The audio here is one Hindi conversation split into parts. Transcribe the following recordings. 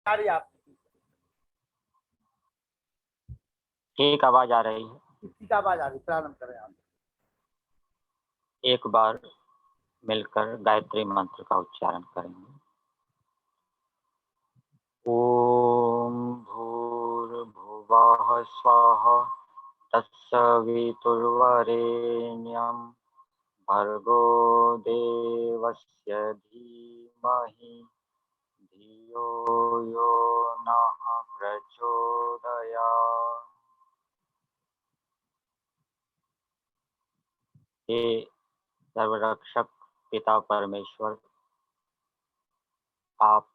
आ रही है आपकी? ठीक आवाज आ रही है। ठीक आवाज आ रही, प्रारंभ करें आप। एक बार मिलकर गायत्री मंत्र का उच्चारण करेंगे। ओम भूर्भुवः स्वः तत्सवितुर्वरेण्यं भर्गो देवस्य धीमहि धियो यो नः प्रचोदयात्। हे सर्वरक्षक पिता परमेश्वर, आप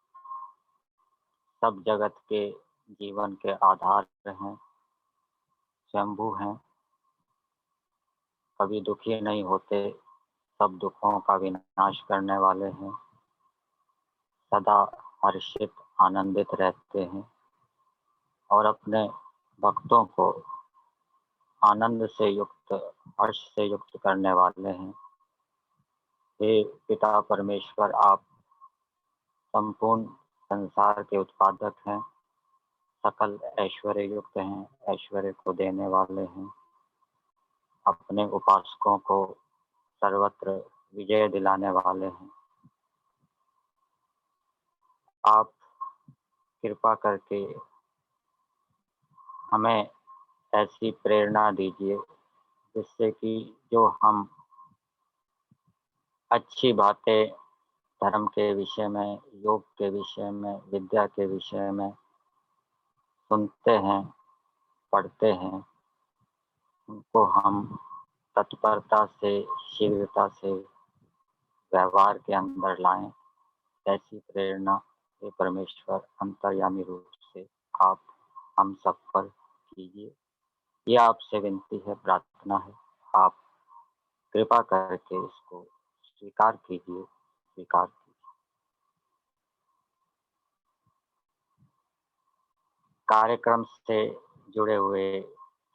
सब जगत के जीवन के आधार हैं, शंभु हैं, कभी दुखी नहीं होते, सब दुखों का विनाश करने वाले हैं, सदा हर्षित आनंदित रहते हैं और अपने भक्तों को आनंद से युक्त, हर्ष से युक्त करने वाले हैं। हे पिता परमेश्वर, आप संपूर्ण संसार के उत्पादक हैं, सकल ऐश्वर्य युक्त हैं, ऐश्वर्य को देने वाले हैं, अपने उपासकों को सर्वत्र विजय दिलाने वाले हैं। आप कृपा करके हमें ऐसी प्रेरणा दीजिए जिससे कि जो हम अच्छी बातें धर्म के विषय में, योग के विषय में, विद्या के विषय में सुनते हैं, पढ़ते हैं, उनको हम तत्परता से, शीघ्रता से व्यवहार के अंदर लाएं। ऐसी प्रेरणा हे परमेश्वर अंतर्यामी रूप से आप हम सब पर कीजिए। ये आपसे विनती है, प्रार्थना है। आप कृपा करके इसको स्वीकार कीजिए, स्वीकार कीजिए। कार्यक्रम से जुड़े हुए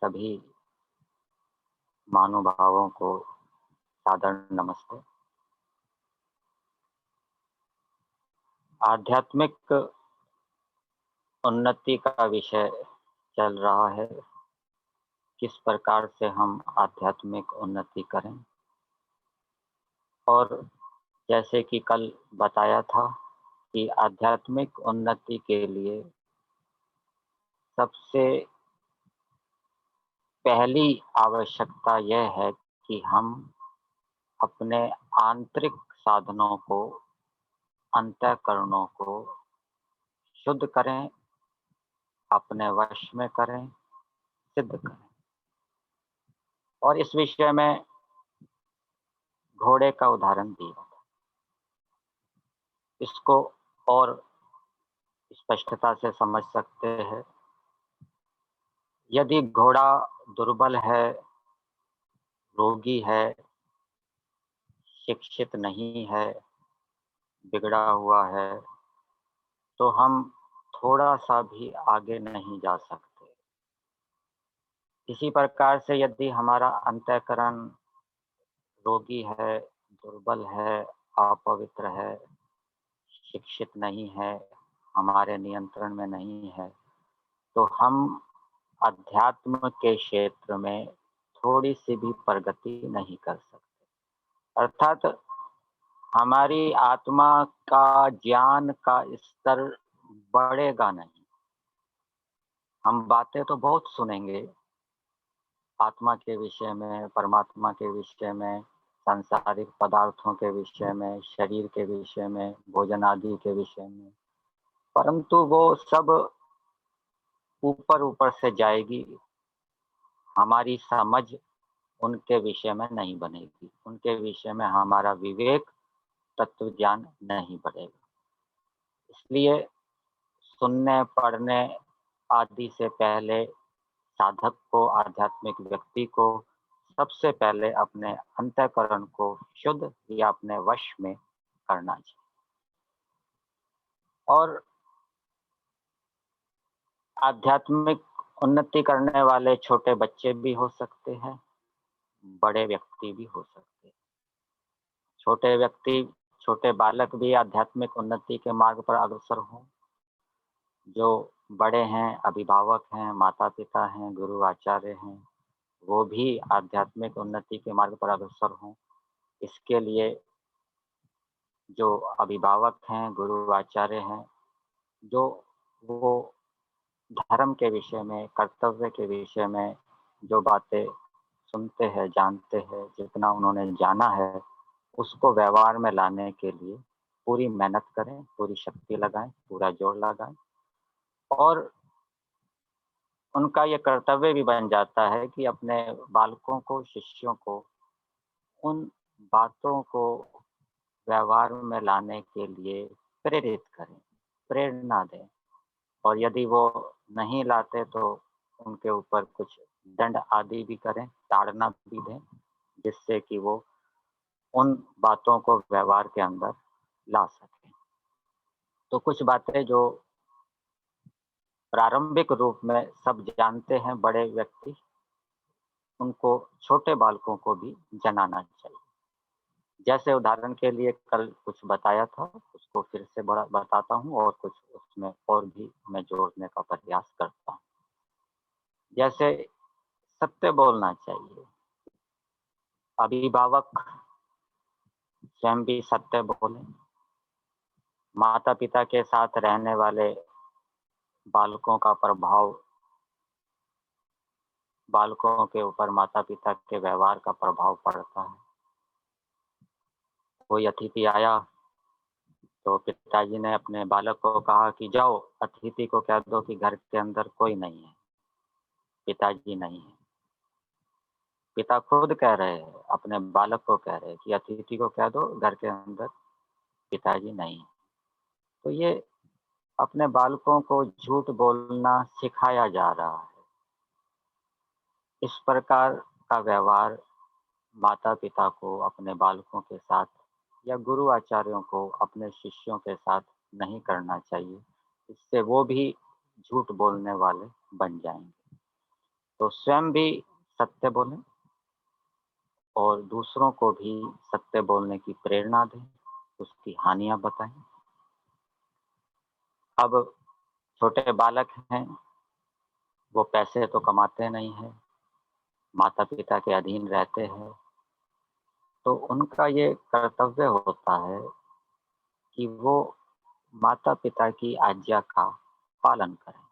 सभी महानुभावों को सादर नमस्ते। आध्यात्मिक उन्नति का विषय चल रहा है, किस प्रकार से हम आध्यात्मिक उन्नति करें। और जैसे कि कल बताया था कि आध्यात्मिक उन्नति के लिए सबसे पहली आवश्यकता यह है कि हम अपने आंतरिक साधनों को, अंतःकरणों को शुद्ध करें, अपने वश में करें, सिद्ध करें। और इस विषय में घोड़े का उदाहरण दिया था। इसको और स्पष्टता से समझ सकते हैं। यदि घोड़ा दुर्बल है, रोगी है, शिक्षित नहीं है, बिगड़ा हुआ है, तो हम थोड़ा सा भी आगे नहीं जा सकते। इसी प्रकार से यदि हमारा अंतःकरण रोगी है, दुर्बल है, अपवित्र है, शिक्षित नहीं है, हमारे नियंत्रण में नहीं है, तो हम अध्यात्म के क्षेत्र में थोड़ी सी भी प्रगति नहीं कर सकते। अर्थात हमारी आत्मा का ज्ञान का स्तर बढ़ेगा नहीं। हम बातें तो बहुत सुनेंगे आत्मा के विषय में, परमात्मा के विषय में, सांसारिक पदार्थों के विषय में, शरीर के विषय में, भोजन आदि के विषय में, परंतु वो सब ऊपर ऊपर से जाएगी, हमारी समझ उनके विषय में नहीं बनेगी, उनके विषय में हमारा विवेक, तत्व ज्ञान नहीं बढ़ेगा। इसलिए सुनने, पढ़ने आदि से पहले साधक को, आध्यात्मिक व्यक्ति को सबसे पहले अपने अंतःकरण को शुद्ध या अपने वश में करना चाहिए। और आध्यात्मिक उन्नति करने वाले छोटे बच्चे भी हो सकते हैं, बड़े व्यक्ति भी हो सकते हैं। छोटे व्यक्ति, छोटे बालक भी आध्यात्मिक उन्नति के मार्ग पर अग्रसर हों, जो बड़े हैं, अभिभावक हैं, माता-पिता हैं, गुरु आचार्य हैं, वो भी आध्यात्मिक उन्नति के मार्ग पर अग्रसर हों। इसके लिए जो अभिभावक हैं, गुरु आचार्य हैं, जो वो धर्म के विषय में, कर्तव्य के विषय में जो बातें सुनते हैं, जानते हैं, जितना उन्होंने जाना है, उसको व्यवहार में लाने के लिए पूरी मेहनत करें, पूरी शक्ति लगाएँ, पूरा जोर लगाएँ और उनका ये कर्तव्य भी बन जाता है कि अपने बालकों को, शिष्यों को उन बातों को व्यवहार में लाने के लिए प्रेरित करें, प्रेरणा दें और यदि वो नहीं लाते तो उनके ऊपर कुछ दंड आदि भी करें, ताड़ना भी दें, जिससे कि वो उन बातों को व्यवहार के अंदर ला सकें। तो कुछ बातें जो प्रारंभिक रूप में सब जानते हैं बड़े व्यक्ति, उनको छोटे बालकों को भी जनाना चाहिए। जैसे उदाहरण के लिए कल कुछ बताया था, उसको फिर से बड़ा बताता हूँ और कुछ उसमें और भी मैं जोड़ने का प्रयास करता हूँ। जैसे सत्य बोलना चाहिए, अभिभावक स्वयं भी सत्य बोलें, माता-पिता के साथ रहने वाले बालकों का प्रभाव बालकों के ऊपर माता-पिता के व्यवहार का प्रभाव पड़ता है। कोई अतिथि आया तो पिताजी ने अपने बालक को कहा कि जाओ अतिथि को कह दो कि घर के अंदर कोई नहीं है, पिताजी नहीं है। पिता खुद कह रहे हैं, अपने बालक को कह रहे हैं कि अतिथि को कह दो घर के अंदर पिताजी नहीं है। तो ये अपने बालकों को झूठ बोलना सिखाया जा रहा है। इस प्रकार का व्यवहार माता-पिता को अपने बालकों के साथ या गुरु आचार्यों को अपने शिष्यों के साथ नहीं करना चाहिए। इससे वो भी झूठ बोलने वाले बन जाएँगे। तो स्वयं भी सत्य बोलें और दूसरों को भी सत्य बोलने की प्रेरणा दें, उसकी हानियाँ बताएँ। अब छोटे बालक हैं, वो पैसे तो कमाते नहीं हैं, माता-पिता के अधीन रहते हैं, तो उनका ये कर्तव्य होता है कि वो माता-पिता की आज्ञा का पालन करें।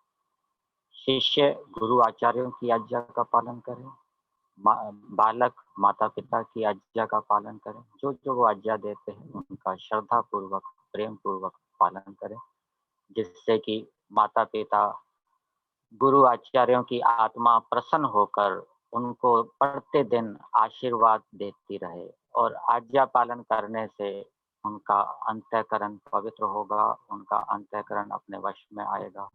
शिष्य गुरु आचार्यों की आज्ञा का पालन करें, मा बालक माता-पिता की आज्ञा का पालन करें। जो-जो वो आज्ञा देते हैं, उनका श्रद्धापूर्वक, प्रेमपूर्वक पालन करें, जिससे कि माता-पिता, गुरु आचार्यों की आत्मा प्रसन्न होकर उनको प्रतिदिन आशीर्वाद देती रहे और आज्ञा पालन करने से उनका अंतःकरण पवित्र होगा, उनका अंतःकरण अपने वश में आएगा।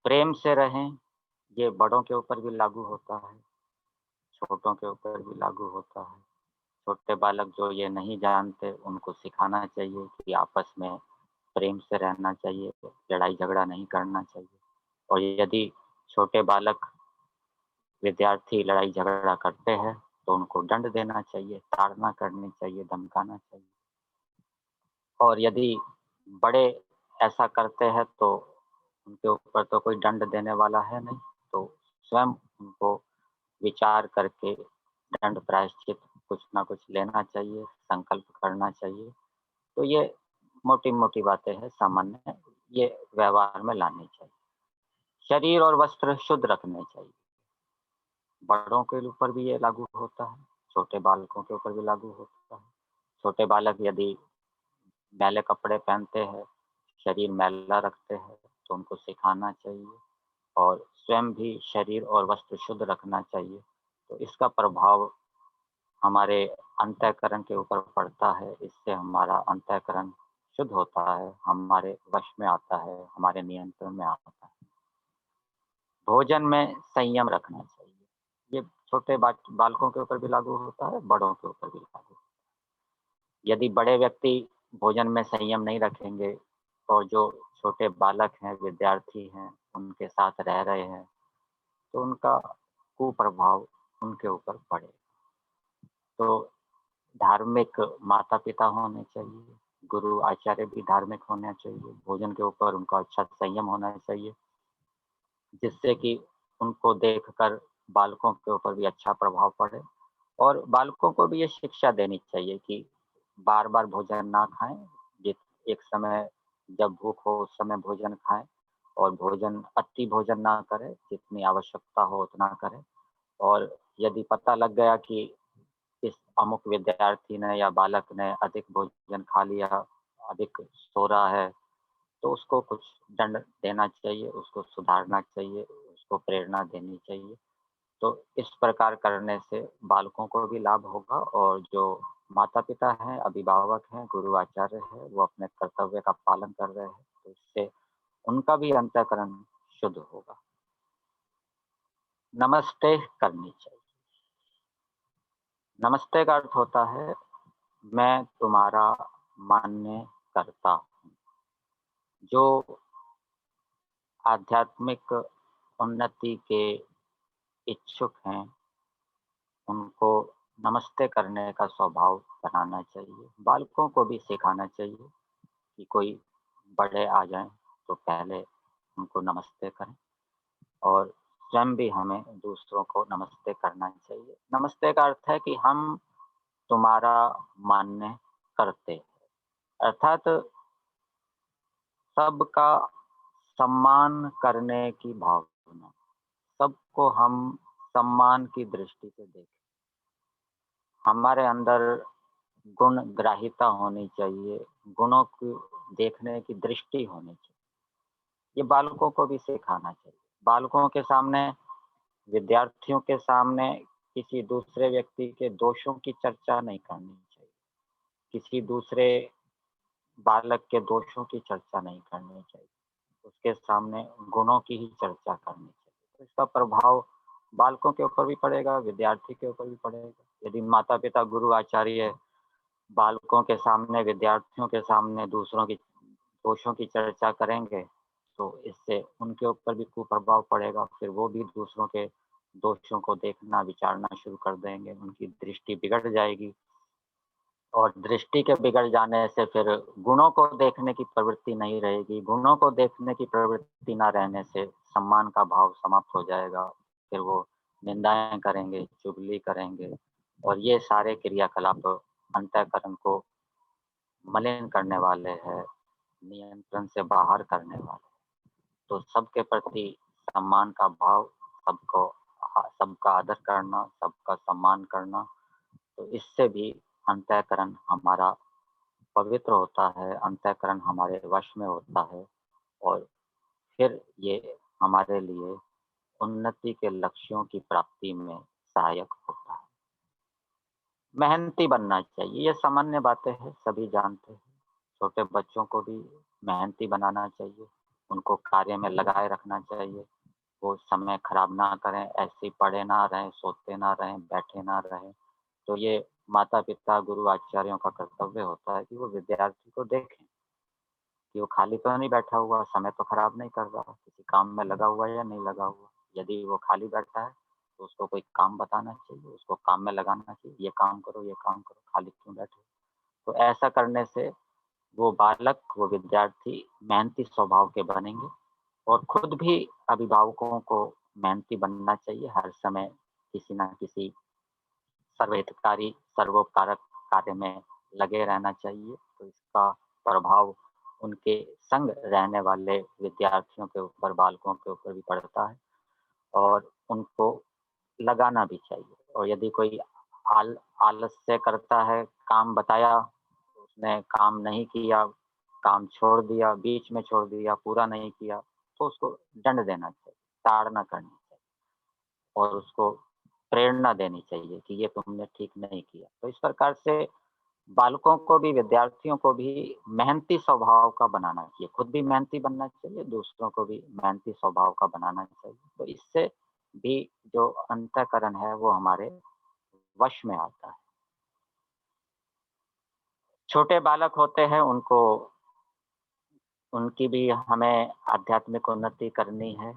प्रेम से रहें, ये बड़ों के ऊपर भी लागू होता है, छोटों के ऊपर भी लागू होता है। छोटे बालक जो ये नहीं जानते, उनको सिखाना चाहिए कि आपस में प्रेम से रहना चाहिए, लड़ाई-झगड़ा नहीं करना चाहिए और यदि छोटे बालक, विद्यार्थी लड़ाई-झगड़ा करते हैं, तो उनको दंड देना चाहिए, ताड़ना करनी चाहिए, धमकाना चाहिए। और यदि बड़े ऐसा करते हैं तो उनके ऊपर तो कोई दंड देने वाला है नहीं, तो स्वयं उनको विचार करके दंड प्रायश्चित कुछ ना कुछ लेना चाहिए, संकल्प करना चाहिए। तो ये मोटी-मोटी बातें हैं सामान्य, ये व्यवहार में लानी चाहिए। शरीर और वस्त्र शुद्ध रखने चाहिए। बड़ों के ऊपर भी ये लागू होता है, छोटे बालकों के ऊपर भी लागू होता है। छोटे बालक यदि मैले कपड़े पहनते हैं, शरीर मैला रखते हैं, तो उनको सिखाना चाहिए और स्वयं भी शरीर और वस्त्र शुद्ध रखना चाहिए। तो इसका प्रभाव हमारे अंतःकरण के ऊपर पड़ता है, इससे हमारा अंतःकरण शुद्ध होता है, हमारे वश में आता है, हमारे नियंत्रण में आता है। भोजन में संयम रखना चाहिए। ये छोटे बालकों के ऊपर भी लागू होता है, बड़ों के ऊपर भी लागू। यदि बड़े व्यक्ति भोजन में संयम नहीं रखेंगे और जो छोटे बालक हैं, विद्यार्थी हैं, उनके साथ रह रहे हैं, तो उनका कुप्रभाव उनके ऊपर पड़ेगा। तो धार्मिक माता-पिता होने चाहिए, गुरु आचार्य भी धार्मिक होना चाहिए, भोजन के ऊपर उनका अच्छा संयम होना चाहिए, जिससे कि उनको देखकर बालकों के ऊपर भी अच्छा प्रभाव पड़े और बालकों को भी ये शिक्षा देनी चाहिए कि बार-बार भोजन ना खाएँ, जित एक समय जब भूख हो उस समय भोजन खाएँ और अति भोजन ना करें, जितनी आवश्यकता हो उतना करें और यदि पता लग गया कि इस अमुक विद्यार्थी ने या बालक ने अधिक भोजन खा लिया, अधिक सो रहा है, तो उसको कुछ दंड देना चाहिए, उसको सुधारना चाहिए, उसको प्रेरणा देनी चाहिए। तो इस प्रकार करने से बालकों को भी लाभ होगा और जो माता-पिता हैं, अभिभावक हैं, गुरु आचार्य हैं, वो अपने कर्तव्य का पालन कर रहे हैं, तो इससे उनका भी अंतःकरण शुद्ध होगा। नमस्ते करनी चाहिए। नमस्ते का अर्थ होता है, मैं तुम्हारा मान्य करता हूँ। जो आध्यात्मिक उन्नति के इच्छुक हैं, उनको नमस्ते करने का स्वभाव बनाना चाहिए। बालकों को भी सिखाना चाहिए कि कोई बड़े आ जाएँ, तो पहले उनको नमस्ते करें और स्वयं भी हमें दूसरों को नमस्ते करना चाहिए। नमस्ते का अर्थ है कि हम तुम्हारा मान्य करते हैं, अर्थात सबका सम्मान करने की भावना, सबको हम सम्मान की दृष्टि से देखें। हमारे अंदर गुण ग्राहिता होनी चाहिए, गुणों को देखने की दृष्टि होनी चाहिए। ये बालकों को भी सिखाना चाहिए। बालकों के सामने, विद्यार्थियों के सामने किसी दूसरे व्यक्ति के दोषों की चर्चा नहीं करनी चाहिए। किसी दूसरे बालक के दोषों की चर्चा नहीं करनी चाहिए। उसके सामने गुणों की ही चर्चा करनी चाहिए। तो इसका प्रभाव बालकों के ऊपर भी पड़ेगा, विद्यार्थी के ऊपर भी पड़ेगा। यदि माता-पिता, गुरु, आचार्य बालकों के सामने, विद्यार्थियों के सामने दूसरों की दोषों की चर्चा करेंगे, तो इससे उनके ऊपर भी कुप्रभाव पड़ेगा। फिर वो भी दूसरों के दोषों को देखना, विचारना शुरू कर देंगे, उनकी दृष्टि बिगड़ जाएगी और दृष्टि के बिगड़ जाने से फिर गुणों को देखने की प्रवृत्ति नहीं रहेगी। गुणों को देखने की प्रवृत्ति ना रहने से सम्मान का भाव समाप्त हो जाएगा। फिर वो निंदाएँ करेंगे, चुगली करेंगे और ये सारे क्रियाकलाप अंतःकरण को मलिन करने वाले हैं, नियंत्रण से बाहर करने वाले। तो सबके प्रति सम्मान का भाव, सबका आदर करना, सबका सम्मान करना, तो इससे भी अंतःकरण हमारा पवित्र होता है, अंतःकरण हमारे वश में होता है और फिर ये हमारे लिए उन्नति के लक्ष्यों की प्राप्ति में सहायक होता है। मेहनती बनना चाहिए, ये सामान्य बातें हैं, सभी जानते हैं। छोटे बच्चों को भी मेहनती बनाना चाहिए, उनको कार्य में लगाए रखना चाहिए। वो समय खराब ना करें, ऐसे ही पड़े ना रहें, सोते ना रहें, बैठे ना रहें। तो ये माता-पिता, गुरु आचार्यों का कर्तव्य होता है कि वो विद्यार्थी को देखें कि वो खाली तो नहीं बैठा हुआ, समय तो खराब नहीं कर रहा, किसी काम में लगा हुआ है या नहीं लगा हुआ। यदि वो खाली बैठा है, तो उसको कोई काम बताना चाहिए, उसको काम में लगाना चाहिए, ये काम करो, खाली क्यों बैठे हो? तो ऐसा करने से वो बालक, वो विद्यार्थी मेहनती स्वभाव के बनेंगे और खुद भी अभिभावकों को मेहनती बनना चाहिए, हर समय किसी न किसी सर्वहितकारी, सर्वोपकारक कार्य में लगे रहना चाहिए, तो इसका प्रभाव उनके संग रहने वाले विद्यार्थियों के ऊपर, बालकों के ऊपर भी पड़ता है और उनको लगाना भी चाहिए और यदि कोई आलस्य करता है, काम बताया, उसने काम नहीं किया, काम छोड़ दिया, बीच में छोड़ दिया, पूरा नहीं किया, तो उसको दंड देना चाहिए, ताड़ना करनी चाहिए और उसको प्रेरणा देनी चाहिए कि ये तुमने ठीक नहीं किया। तो इस प्रकार से बालकों को भी, विद्यार्थियों को भी मेहनती स्वभाव का बनाना चाहिए। खुद भी मेहनती बनना चाहिए, दूसरों को भी मेहनती स्वभाव का बनाना चाहिए। तो इससे भी जो अंतःकरण है वो हमारे वश में आता है। छोटे बालक होते हैं उनकी भी हमें आध्यात्मिक उन्नति करनी है,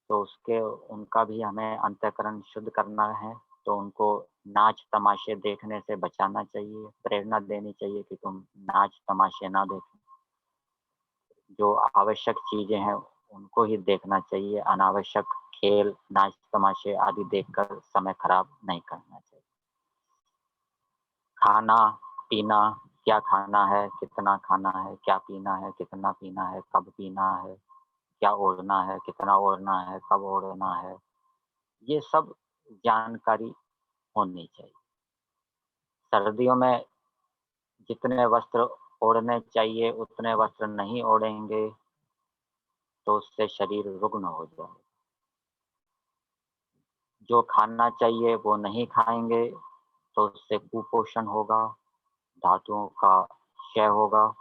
तो उसके उनका भी हमें अंतःकरण शुद्ध करना है, तो उनको नाच तमाशे देखने से बचाना चाहिए, प्रेरणा देनी चाहिए कि तुम नाच तमाशे ना देखो। जो आवश्यक चीज़ें हैं, उनको ही देखना चाहिए, अनावश्यक खेल, नाच तमाशे आदि देखकर समय खराब नहीं करना चाहिए। खाना-पीना, क्या खाना है, कितना खाना है, क्या पीना है, कितना पीना है, कब पीना है, क्या ओढ़ना है, कितना ओढ़ना है, कब ओढ़ना है, ये सब जानकारी होनी चाहिए। सर्दियों में जितने वस्त्र ओढ़ने चाहिए, उतने वस्त्र नहीं ओढ़ेंगे, तो उससे शरीर रुग्ण हो जाएगा। जो खाना चाहिए वो नहीं खाएँगे, तो उससे कुपोषण होगा, धातुओं का क्षय होगा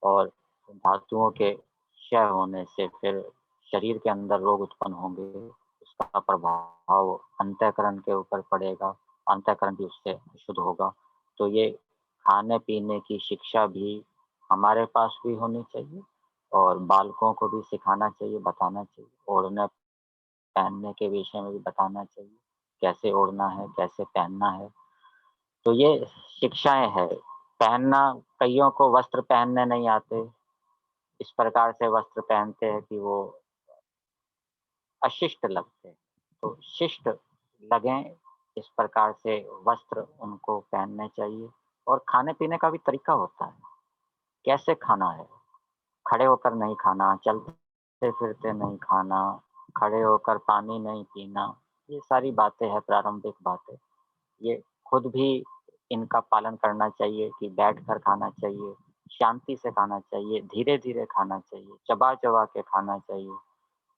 और धातुओं के क्षय होने से फिर शरीर के अंदर रोग उत्पन्न होंगे। उसका प्रभाव अंतःकरण के ऊपर पड़ेगा, अंतःकरण भी उससे अशुद्ध होगा। तो ये खाने-पीने की शिक्षा भी हमारे पास भी होनी चाहिए और बालकों को भी सिखाना चाहिए, बताना चाहिए। ओढ़ने-पहनने के विषय में भी बताना चाहिए, कैसे ओढ़ना है, कैसे पहनना है। तो ये शिक्षाएँ हैं। पहनना कइयों को वस्त्र पहनने नहीं आते, इस प्रकार से वस्त्र पहनते हैं कि वो अशिष्ट लगते हैं। तो शिष्ट लगें, इस प्रकार से वस्त्र उनको पहनने चाहिए और खाने-पीने का भी तरीका होता है। कैसे खाना है? खड़े होकर नहीं खाना, चलते-फिरते नहीं खाना, खड़े होकर पानी नहीं पीना, ये सारी बातें हैं, प्रारंभिक बातें। ये खुद भी इनका पालन करना चाहिए कि बैठकर खाना चाहिए, शांति से खाना चाहिए, धीरे-धीरे खाना चाहिए, चबा-चबा के खाना चाहिए,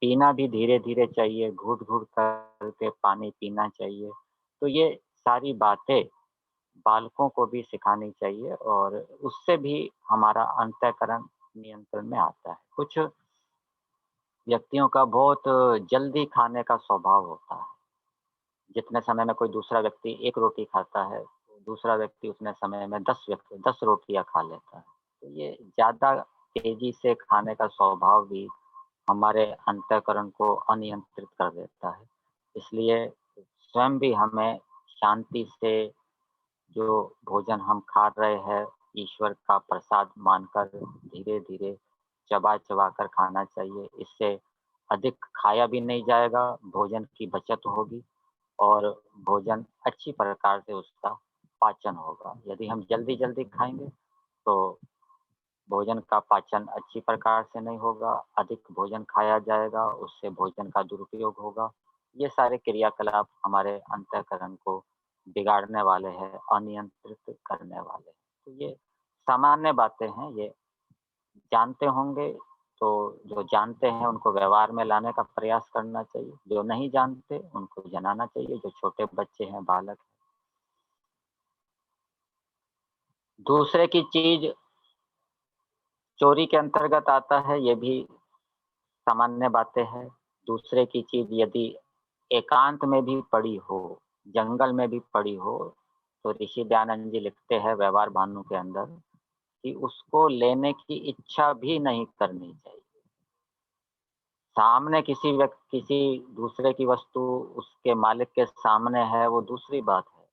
पीना भी धीरे-धीरे चाहिए, घूँट-घूँट करके पानी पीना चाहिए। तो ये सारी बातें बालकों को भी सिखानी चाहिए और उससे भी हमारा अंतःकरण नियंत्रण में आता है। कुछ व्यक्तियों का बहुत जल्दी खाने का स्वभाव होता है। जितने समय में कोई दूसरा व्यक्ति 1 रोटी खाता है, तो दूसरा व्यक्ति उतने समय में 10 रोटियाँ खा लेता है। तो ये ज़्यादा तेज़ी से खाने का स्वभाव भी हमारे अंतःकरण को अनियंत्रित कर देता है। इसलिए स्वयं भी हमें शांति से जो भोजन हम खा रहे हैं, ईश्वर का प्रसाद मानकर धीरे-धीरे, चबा-चबा कर खाना चाहिए। इससे अधिक खाया भी नहीं जाएगा, भोजन की बचत होगी और भोजन अच्छी प्रकार से उसका पाचन होगा। यदि हम जल्दी-जल्दी खाएँगे, तो भोजन का पाचन अच्छी प्रकार से नहीं होगा, अधिक भोजन खाया जाएगा, उससे भोजन का दुरुपयोग होगा। ये सारे क्रियाकलाप हमारे अंतःकरण को बिगाड़ने वाले हैं, अनियंत्रित करने वाले हैं। तो ये सामान्य बातें हैं, ये जानते होंगे, तो जो जानते हैं उनको व्यवहार में लाने का प्रयास करना चाहिए, जो नहीं जानते उनको जनाना चाहिए, जो छोटे बच्चे हैं, बालक हैं। दूसरे की चीज़ चोरी के अंतर्गत आता है, ये भी सामान्य बातें हैं। दूसरे की चीज़ यदि एकांत में भी पड़ी हो, जंगल में भी पड़ी हो, तो ऋषि दयानंद जी लिखते हैं व्यवहार भानु के अंदर कि उसको लेने की इच्छा भी नहीं करनी चाहिए। सामने किसी दूसरे की वस्तु उसके मालिक के सामने है, वो दूसरी बात है।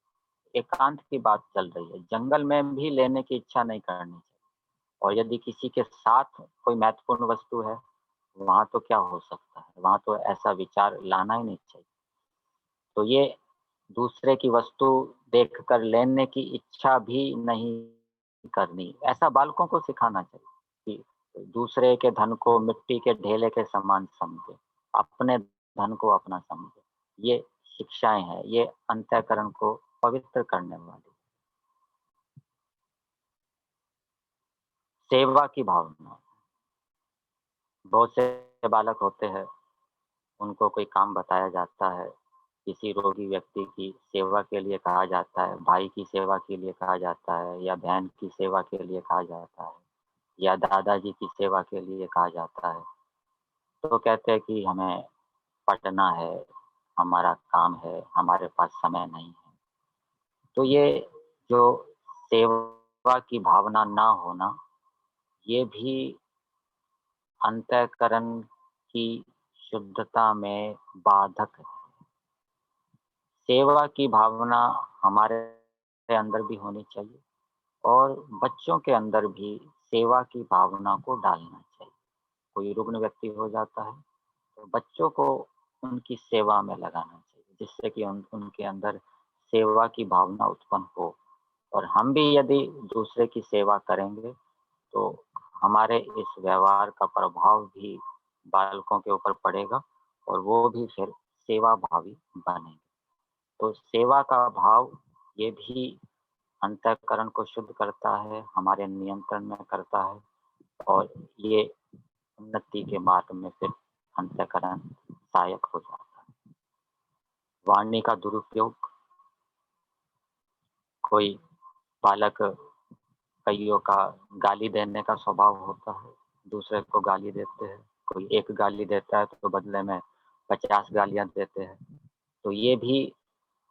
एकांत की बात चल रही है, जंगल में भी लेने की इच्छा नहीं करनी चाहिए और यदि किसी के साथ कोई महत्वपूर्ण वस्तु है, वहाँ तो क्या हो सकता है? वहाँ तो ऐसा विचार लाना ही नहीं चाहिए। तो ये दूसरे की वस्तु देखकर लेने की इच्छा भी नहीं करनी। ऐसा बालकों को सिखाना चाहिए कि दूसरे के धन को मिट्टी के ढेले के समान समझें, अपने धन को अपना समझें। ये शिक्षाएँ हैं, ये अंतःकरण को पवित्र करने वाली। सेवा की भावना, बहुत से बालक होते हैं, उनको कोई काम बताया जाता है, किसी रोगी व्यक्ति की सेवा के लिए कहा जाता है, भाई की सेवा के लिए कहा जाता है या बहन की सेवा के लिए कहा जाता है या दादाजी की सेवा के लिए कहा जाता है। तो कहते हैं कि हमें पढ़ना है, हमारा काम है, हमारे पास समय नहीं है। तो ये जो सेवा की भावना ना होना, ये भी अंतःकरण की शुद्धता में बाधक है। सेवा की भावना हमारे अंदर भी होनी चाहिए और बच्चों के अंदर भी सेवा की भावना को डालना चाहिए। कोई रुग्ण व्यक्ति हो जाता है, तो बच्चों को उनकी सेवा में लगाना चाहिए, जिससे कि उनके अंदर सेवा की भावना उत्पन्न हो और हम भी यदि दूसरे की सेवा करेंगे, तो हमारे इस व्यवहार का प्रभाव भी बालकों के ऊपर पड़ेगा और वो भी फिर सेवा भावी बनेंगे। तो सेवा का भाव ये भी अंतःकरण को शुद्ध करता है, हमारे नियंत्रण में करता है और ये उन्नति के मार्ग में फिर अंतःकरण सहायक हो जाता है। वाणी का दुरुपयोग, कोई बालक कईयों का गाली देने का स्वभाव होता है, दूसरे को गाली देते हैं, कोई एक गाली देता है तो बदले में 50 गालियाँ देते हैं। तो ये भी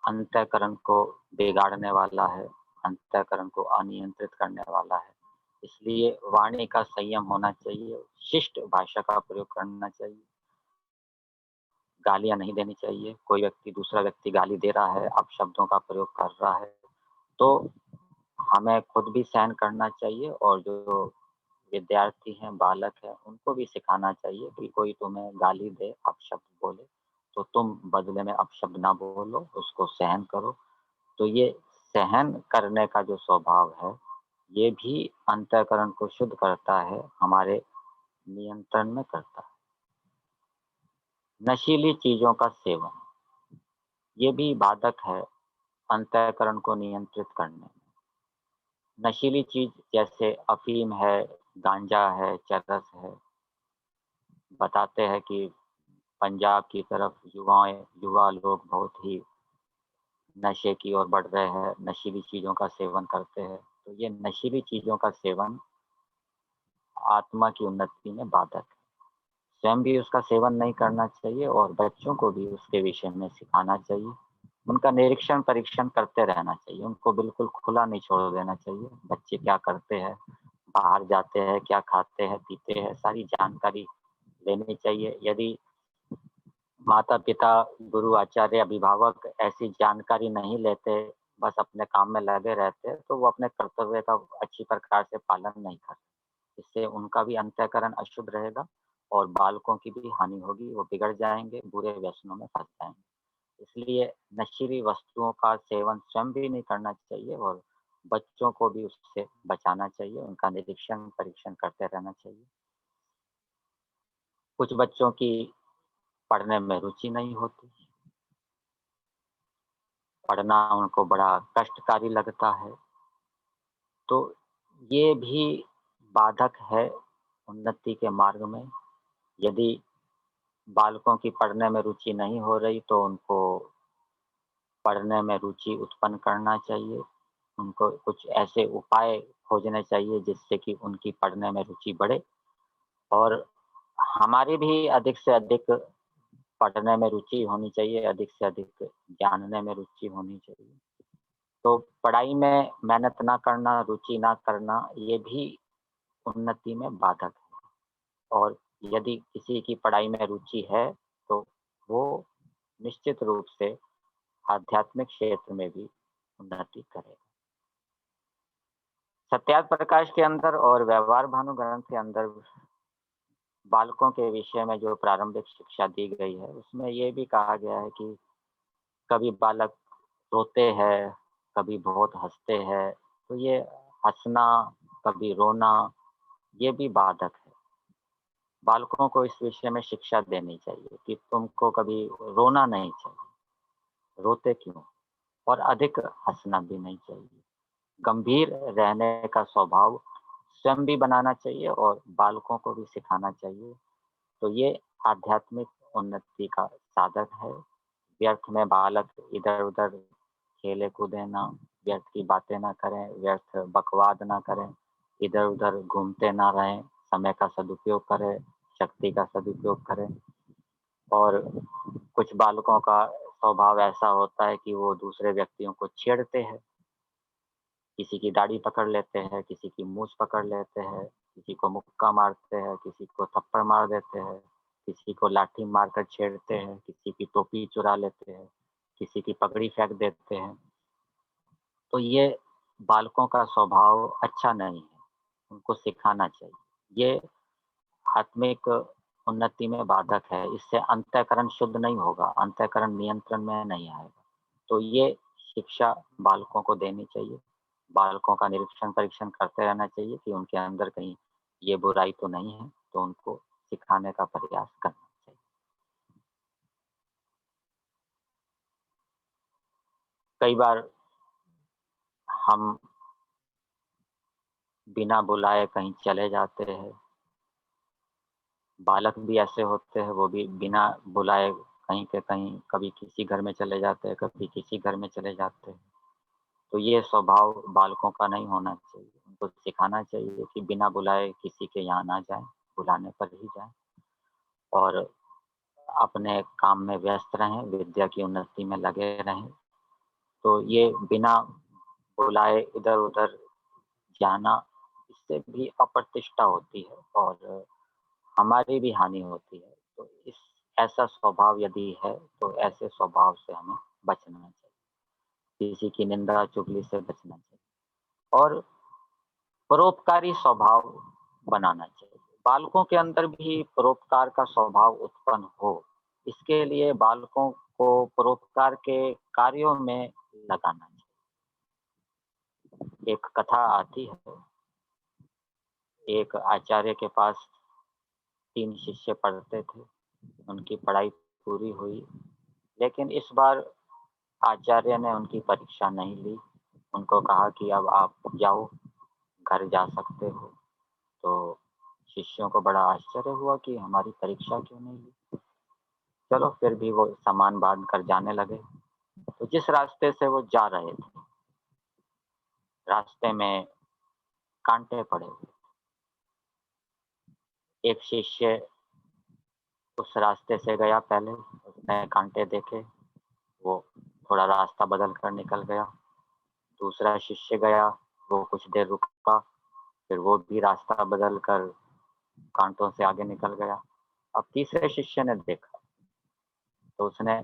अंतःकरण को बिगाड़ने वाला है, अंतःकरण को अनियंत्रित करने वाला है। इसलिए वाणी का संयम होना चाहिए, शिष्ट भाषा का प्रयोग करना चाहिए, गालियाँ नहीं देनी चाहिए। कोई व्यक्ति दूसरा व्यक्ति गाली दे रहा है, अपशब्दों का प्रयोग कर रहा है, तो हमें खुद भी सहन करना चाहिए और जो विद्यार्थी हैं, बालक हैं, उनको भी सिखाना चाहिए कि कोई तुम्हें गाली दे, अपशब्द बोले, तो तुम बदले में अपशब्द ना बोलो, उसको सहन करो। तो ये सहन करने का जो स्वभाव है, ये भी अंतःकरण को शुद्ध करता है, हमारे नियंत्रण में करता है। नशीली चीज़ों का सेवन, ये भी बाधक है अंतःकरण को नियंत्रित करने में। नशीली चीज़ जैसे अफ़ीम है, गांजा है, चरस है, बताते हैं कि पंजाब की तरफ युवा लोग बहुत ही नशे की ओर बढ़ रहे हैं, नशीली चीज़ों का सेवन करते हैं। तो ये नशीली चीज़ों का सेवन आत्मा की उन्नति में बाधक है। स्वयं भी उसका सेवन नहीं करना चाहिए और बच्चों को भी उसके विषय में सिखाना चाहिए। उनका निरीक्षण परीक्षण करते रहना चाहिए, उनको बिल्कुल खुला नहीं छोड़ देना चाहिए। बच्चे क्या करते हैं, बाहर जाते हैं, क्या खाते हैं, पीते हैं, सारी जानकारी लेनी चाहिए। यदि माता-पिता, गुरु, आचार्य, अभिभावक ऐसी जानकारी नहीं लेते, बस अपने काम में लगे रहते, तो वो अपने कर्तव्य का अच्छी प्रकार से पालन नहीं करते। इससे उनका भी अंतःकरण अशुद्ध रहेगा और बालकों की भी हानि होगी, वो बिगड़ जाएँगे, बुरे व्यसनों में फँस जाएँगे। इसलिए नशीली वस्तुओं का सेवन स्वयं भी नहीं करना चाहिए और बच्चों को भी उससे बचाना चाहिए, उनका निरीक्षण, परीक्षण करते रहना चाहिए। कुछ बच्चों की पढ़ने में रुचि नहीं होती, पढ़ना उनको बड़ा कष्टकारी लगता है, तो ये भी बाधक है उन्नति के मार्ग में। यदि बालकों की पढ़ने में रुचि नहीं हो रही, तो उनको पढ़ने में रुचि उत्पन्न करना चाहिए। उनको कुछ ऐसे उपाय खोजने चाहिए जिससे कि उनकी पढ़ने में रुचि बढ़े और हमारी भी अधिक से अधिक पढ़ने में रुचि होनी चाहिए, अधिक से अधिक जानने में रुचि होनी चाहिए। तो पढ़ाई में मेहनत ना करना, रुचि ना करना, ये भी उन्नति में बाधक है और यदि किसी की पढ़ाई में रुचि है, तो वो निश्चित रूप से आध्यात्मिक क्षेत्र में भी उन्नति करेगा। सत्यार्थ प्रकाश के अंदर और व्यवहार भानु ग्रंथ के अंदर बालकों के विषय में जो प्रारंभिक शिक्षा दी गई है, उसमें ये भी कहा गया है कि कभी बालक रोते हैं, कभी बहुत हँसते हैं, तो ये हँसना, कभी रोना, ये भी बाधक है। बालकों को इस विषय में शिक्षा देनी चाहिए कि तुमको कभी रोना नहीं चाहिए, रोते क्यों? और अधिक हँसना भी नहीं चाहिए। गंभीर रहने का स्वभाव स्वयं भी बनाना चाहिए और बालकों को भी सिखाना चाहिए। तो ये आध्यात्मिक उन्नति का साधन है। व्यर्थ में बालक इधर-उधर खेले-कूदे ना, व्यर्थ की बातें ना करें, व्यर्थ बकवाद ना करें, इधर-उधर घूमते ना रहें, समय का सदुपयोग करें, शक्ति का सदुपयोग करें। और कुछ बालकों का स्वभाव ऐसा होता है कि वो दूसरे व्यक्तियों को छेड़ते हैं। किसी की दाढ़ी पकड़ लेते हैं, किसी की मूंछ पकड़ लेते हैं, किसी को मुक्का मारते हैं, किसी को थप्पड़ मार देते हैं, किसी को लाठी मारकर छेड़ते हैं, किसी की टोपी चुरा लेते हैं। किसी की पगड़ी फेंक देते हैं। तो ये बालकों का स्वभाव अच्छा नहीं है, उनको सिखाना चाहिए। ये आत्मिक उन्नति में बाधक है, इससे अंतःकरण शुद्ध नहीं होगा, अंतःकरण नियंत्रण में नहीं आएगा। तो ये शिक्षा बालकों को देनी चाहिए। बालकों का निरीक्षण परीक्षण करते रहना चाहिए कि उनके अंदर कहीं ये बुराई तो नहीं है, तो उनको सिखाने का प्रयास करना चाहिए। कई बार हम बिना बुलाए कहीं चले जाते हैं, बालक भी ऐसे होते हैं, वो भी बिना बुलाए कहीं के कहीं, कभी किसी घर में चले जाते हैं, कभी किसी घर में चले जाते हैं। तो ये स्वभाव बालकों का नहीं होना चाहिए। उनको सिखाना चाहिए कि बिना बुलाए किसी के यहाँ ना जाएं, बुलाने पर ही जाएं और अपने काम में व्यस्त रहें, विद्या की उन्नति में लगे रहें। तो ये बिना बुलाए इधर-उधर जाना, इससे भी अप्रतिष्ठा होती है और हमारी भी हानि होती है। तो इस ऐसा स्वभाव यदि है, तो ऐसे स्वभाव से हमें बचना चाहिए। किसी की निंदा, चुगली से बचना चाहिए और परोपकारी स्वभाव बनाना चाहिए। बालकों के अंदर भी परोपकार का स्वभाव उत्पन्न हो, इसके लिए बालकों को परोपकार के कार्यों में लगाना चाहिए। एक कथा आती है, एक आचार्य के पास 3 शिष्य पढ़ते थे, उनकी पढ़ाई पूरी हुई, लेकिन इस बार आचार्य ने उनकी परीक्षा नहीं ली। उनको कहा कि अब आप जाओ, घर जा सकते हो। तो शिष्यों को बड़ा आश्चर्य हुआ कि हमारी परीक्षा क्यों नहीं ली। चलो फिर भी वो सामान बांध कर जाने लगे। तो जिस रास्ते से वो जा रहे थे, रास्ते में कांटे पड़े हुए। एक शिष्य उस रास्ते से गया पहले, उसने कांटे देखे, वो थोड़ा रास्ता बदल कर निकल गया। दूसरा शिष्य गया, वो कुछ देर रुका, फिर वो भी रास्ता बदल कर कांटों से आगे निकल गया। अब तीसरे शिष्य ने देखा, तो उसने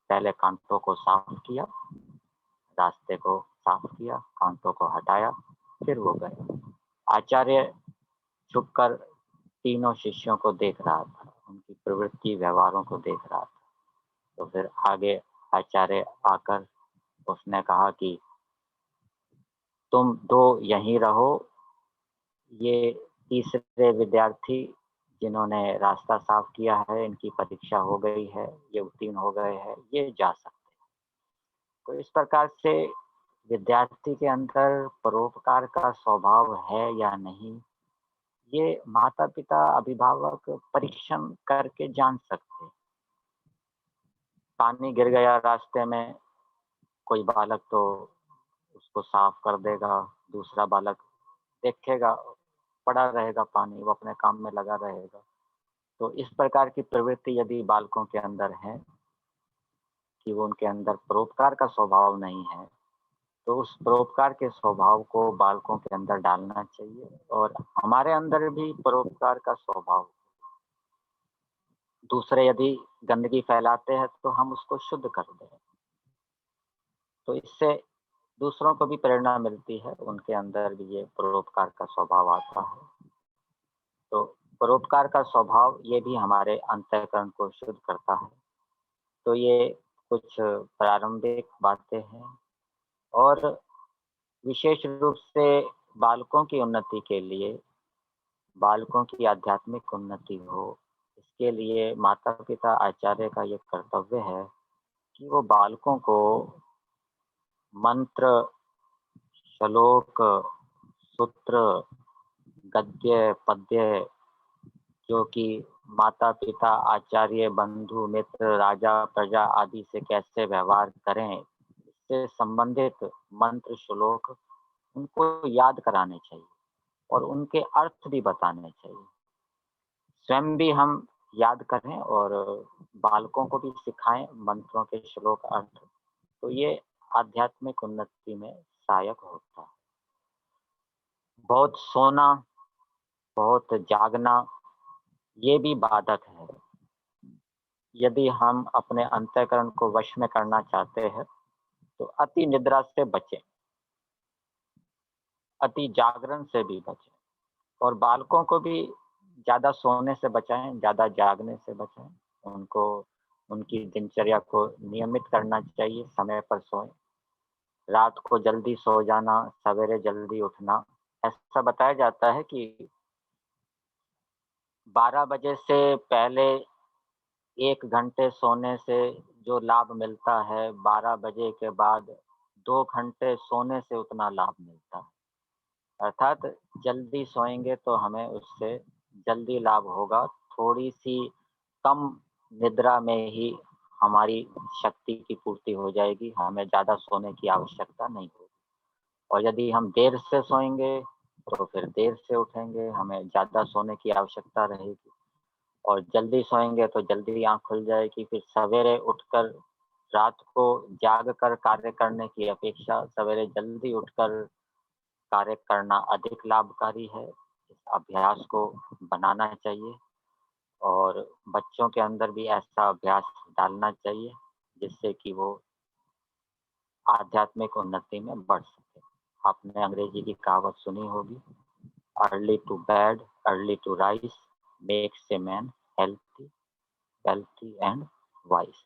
पहले कांटों को साफ किया, रास्ते को साफ किया, कांटों को हटाया, फिर वो गया। आचार्य छुपकर तीनों शिष्यों को देख रहा था, उनकी प्रवृत्ति व्यवहारों को देख रहा था। तो फिर आगे आचार्य आकर उसने कहा कि तुम दो यहीं रहो, ये तीसरे विद्यार्थी जिन्होंने रास्ता साफ किया है, इनकी परीक्षा हो गई है, ये उत्तीर्ण हो गए हैं, ये जा सकते हैं। तो इस प्रकार से विद्यार्थी के अंदर परोपकार का स्वभाव है या नहीं, ये माता-पिता, अभिभावक परीक्षण करके जान सकते हैं। पानी गिर गया रास्ते में, कोई बालक तो उसको साफ कर देगा, दूसरा बालक देखेगा, पड़ा रहेगा पानी, वो अपने काम में लगा रहेगा। तो इस प्रकार की प्रवृत्ति यदि बालकों के अंदर है कि वो उनके अंदर परोपकार का स्वभाव नहीं है, तो उस परोपकार के स्वभाव को बालकों के अंदर डालना चाहिए और हमारे अंदर भी परोपकार का स्वभाव। दूसरे यदि गंदगी फैलाते हैं तो हम उसको शुद्ध कर दें। तो इससे दूसरों को भी प्रेरणा मिलती है, उनके अंदर भी ये परोपकार का स्वभाव आता है। तो परोपकार का स्वभाव ये भी हमारे अंतःकरण को शुद्ध करता है। तो ये कुछ प्रारंभिक बातें हैं और विशेष रूप से बालकों की उन्नति के लिए, बालकों की आध्यात्मिक उन्नति हो, इसके लिए माता-पिता, आचार्य का ये कर्तव्य है कि वो बालकों को मंत्र, श्लोक, सूत्र, गद्य, पद्य जो कि माता-पिता, आचार्य, बंधु, मित्र, राजा, प्रजा आदि से कैसे व्यवहार करें, इससे संबंधित मंत्र, श्लोक उनको याद कराने चाहिए और उनके अर्थ भी बताने चाहिए। स्वयं भी हम याद करें और बालकों को भी सिखाएँ मंत्रों के श्लोक अर्थ, तो ये आध्यात्मिक उन्नति में सहायक होता है। बहुत सोना, बहुत जागना, ये भी बाधक है। यदि हम अपने अंतःकरण को वश में करना चाहते हैं तो अति निद्रा से बचें, अति जागरण से भी बचें और बालकों को भी ज़्यादा सोने से बचाएं, ज़्यादा जागने से बचाएं। उनको उनकी दिनचर्या को नियमित करना चाहिए, समय पर सोएं, रात को जल्दी सो जाना, सवेरे जल्दी उठना। ऐसा बताया जाता है कि 12 बजे से पहले 1 घंटे सोने से जो लाभ मिलता है, 12 बजे के बाद 2 घंटे सोने से उतना लाभ मिलता है। अर्थात जल्दी सोएँगे तो हमें उससे जल्दी लाभ होगा। थोड़ी-सी कम निद्रा में ही हमारी शक्ति की पूर्ति हो जाएगी, हमें ज़्यादा सोने की आवश्यकता नहीं होगी। और यदि हम देर से सोएँगे, तो फिर देर से उठेंगे, हमें ज़्यादा सोने की आवश्यकता रहेगी। और जल्दी सोएँगे तो जल्दी आँख खुल जाएगी, फिर सवेरे उठकर रात को जाग कर कार्य करने की अपेक्षा सवेरे जल्दी उठकर कार्य करना अधिक लाभकारी है। इस अभ्यास को बनाना चाहिए और बच्चों के अंदर भी ऐसा अभ्यास डालना चाहिए, जिससे कि वो आध्यात्मिक उन्नति में बढ़ सके। आपने अंग्रेजी की कहावत सुनी होगी, early to bed, early to rise makes a man healthy, wealthy and wise.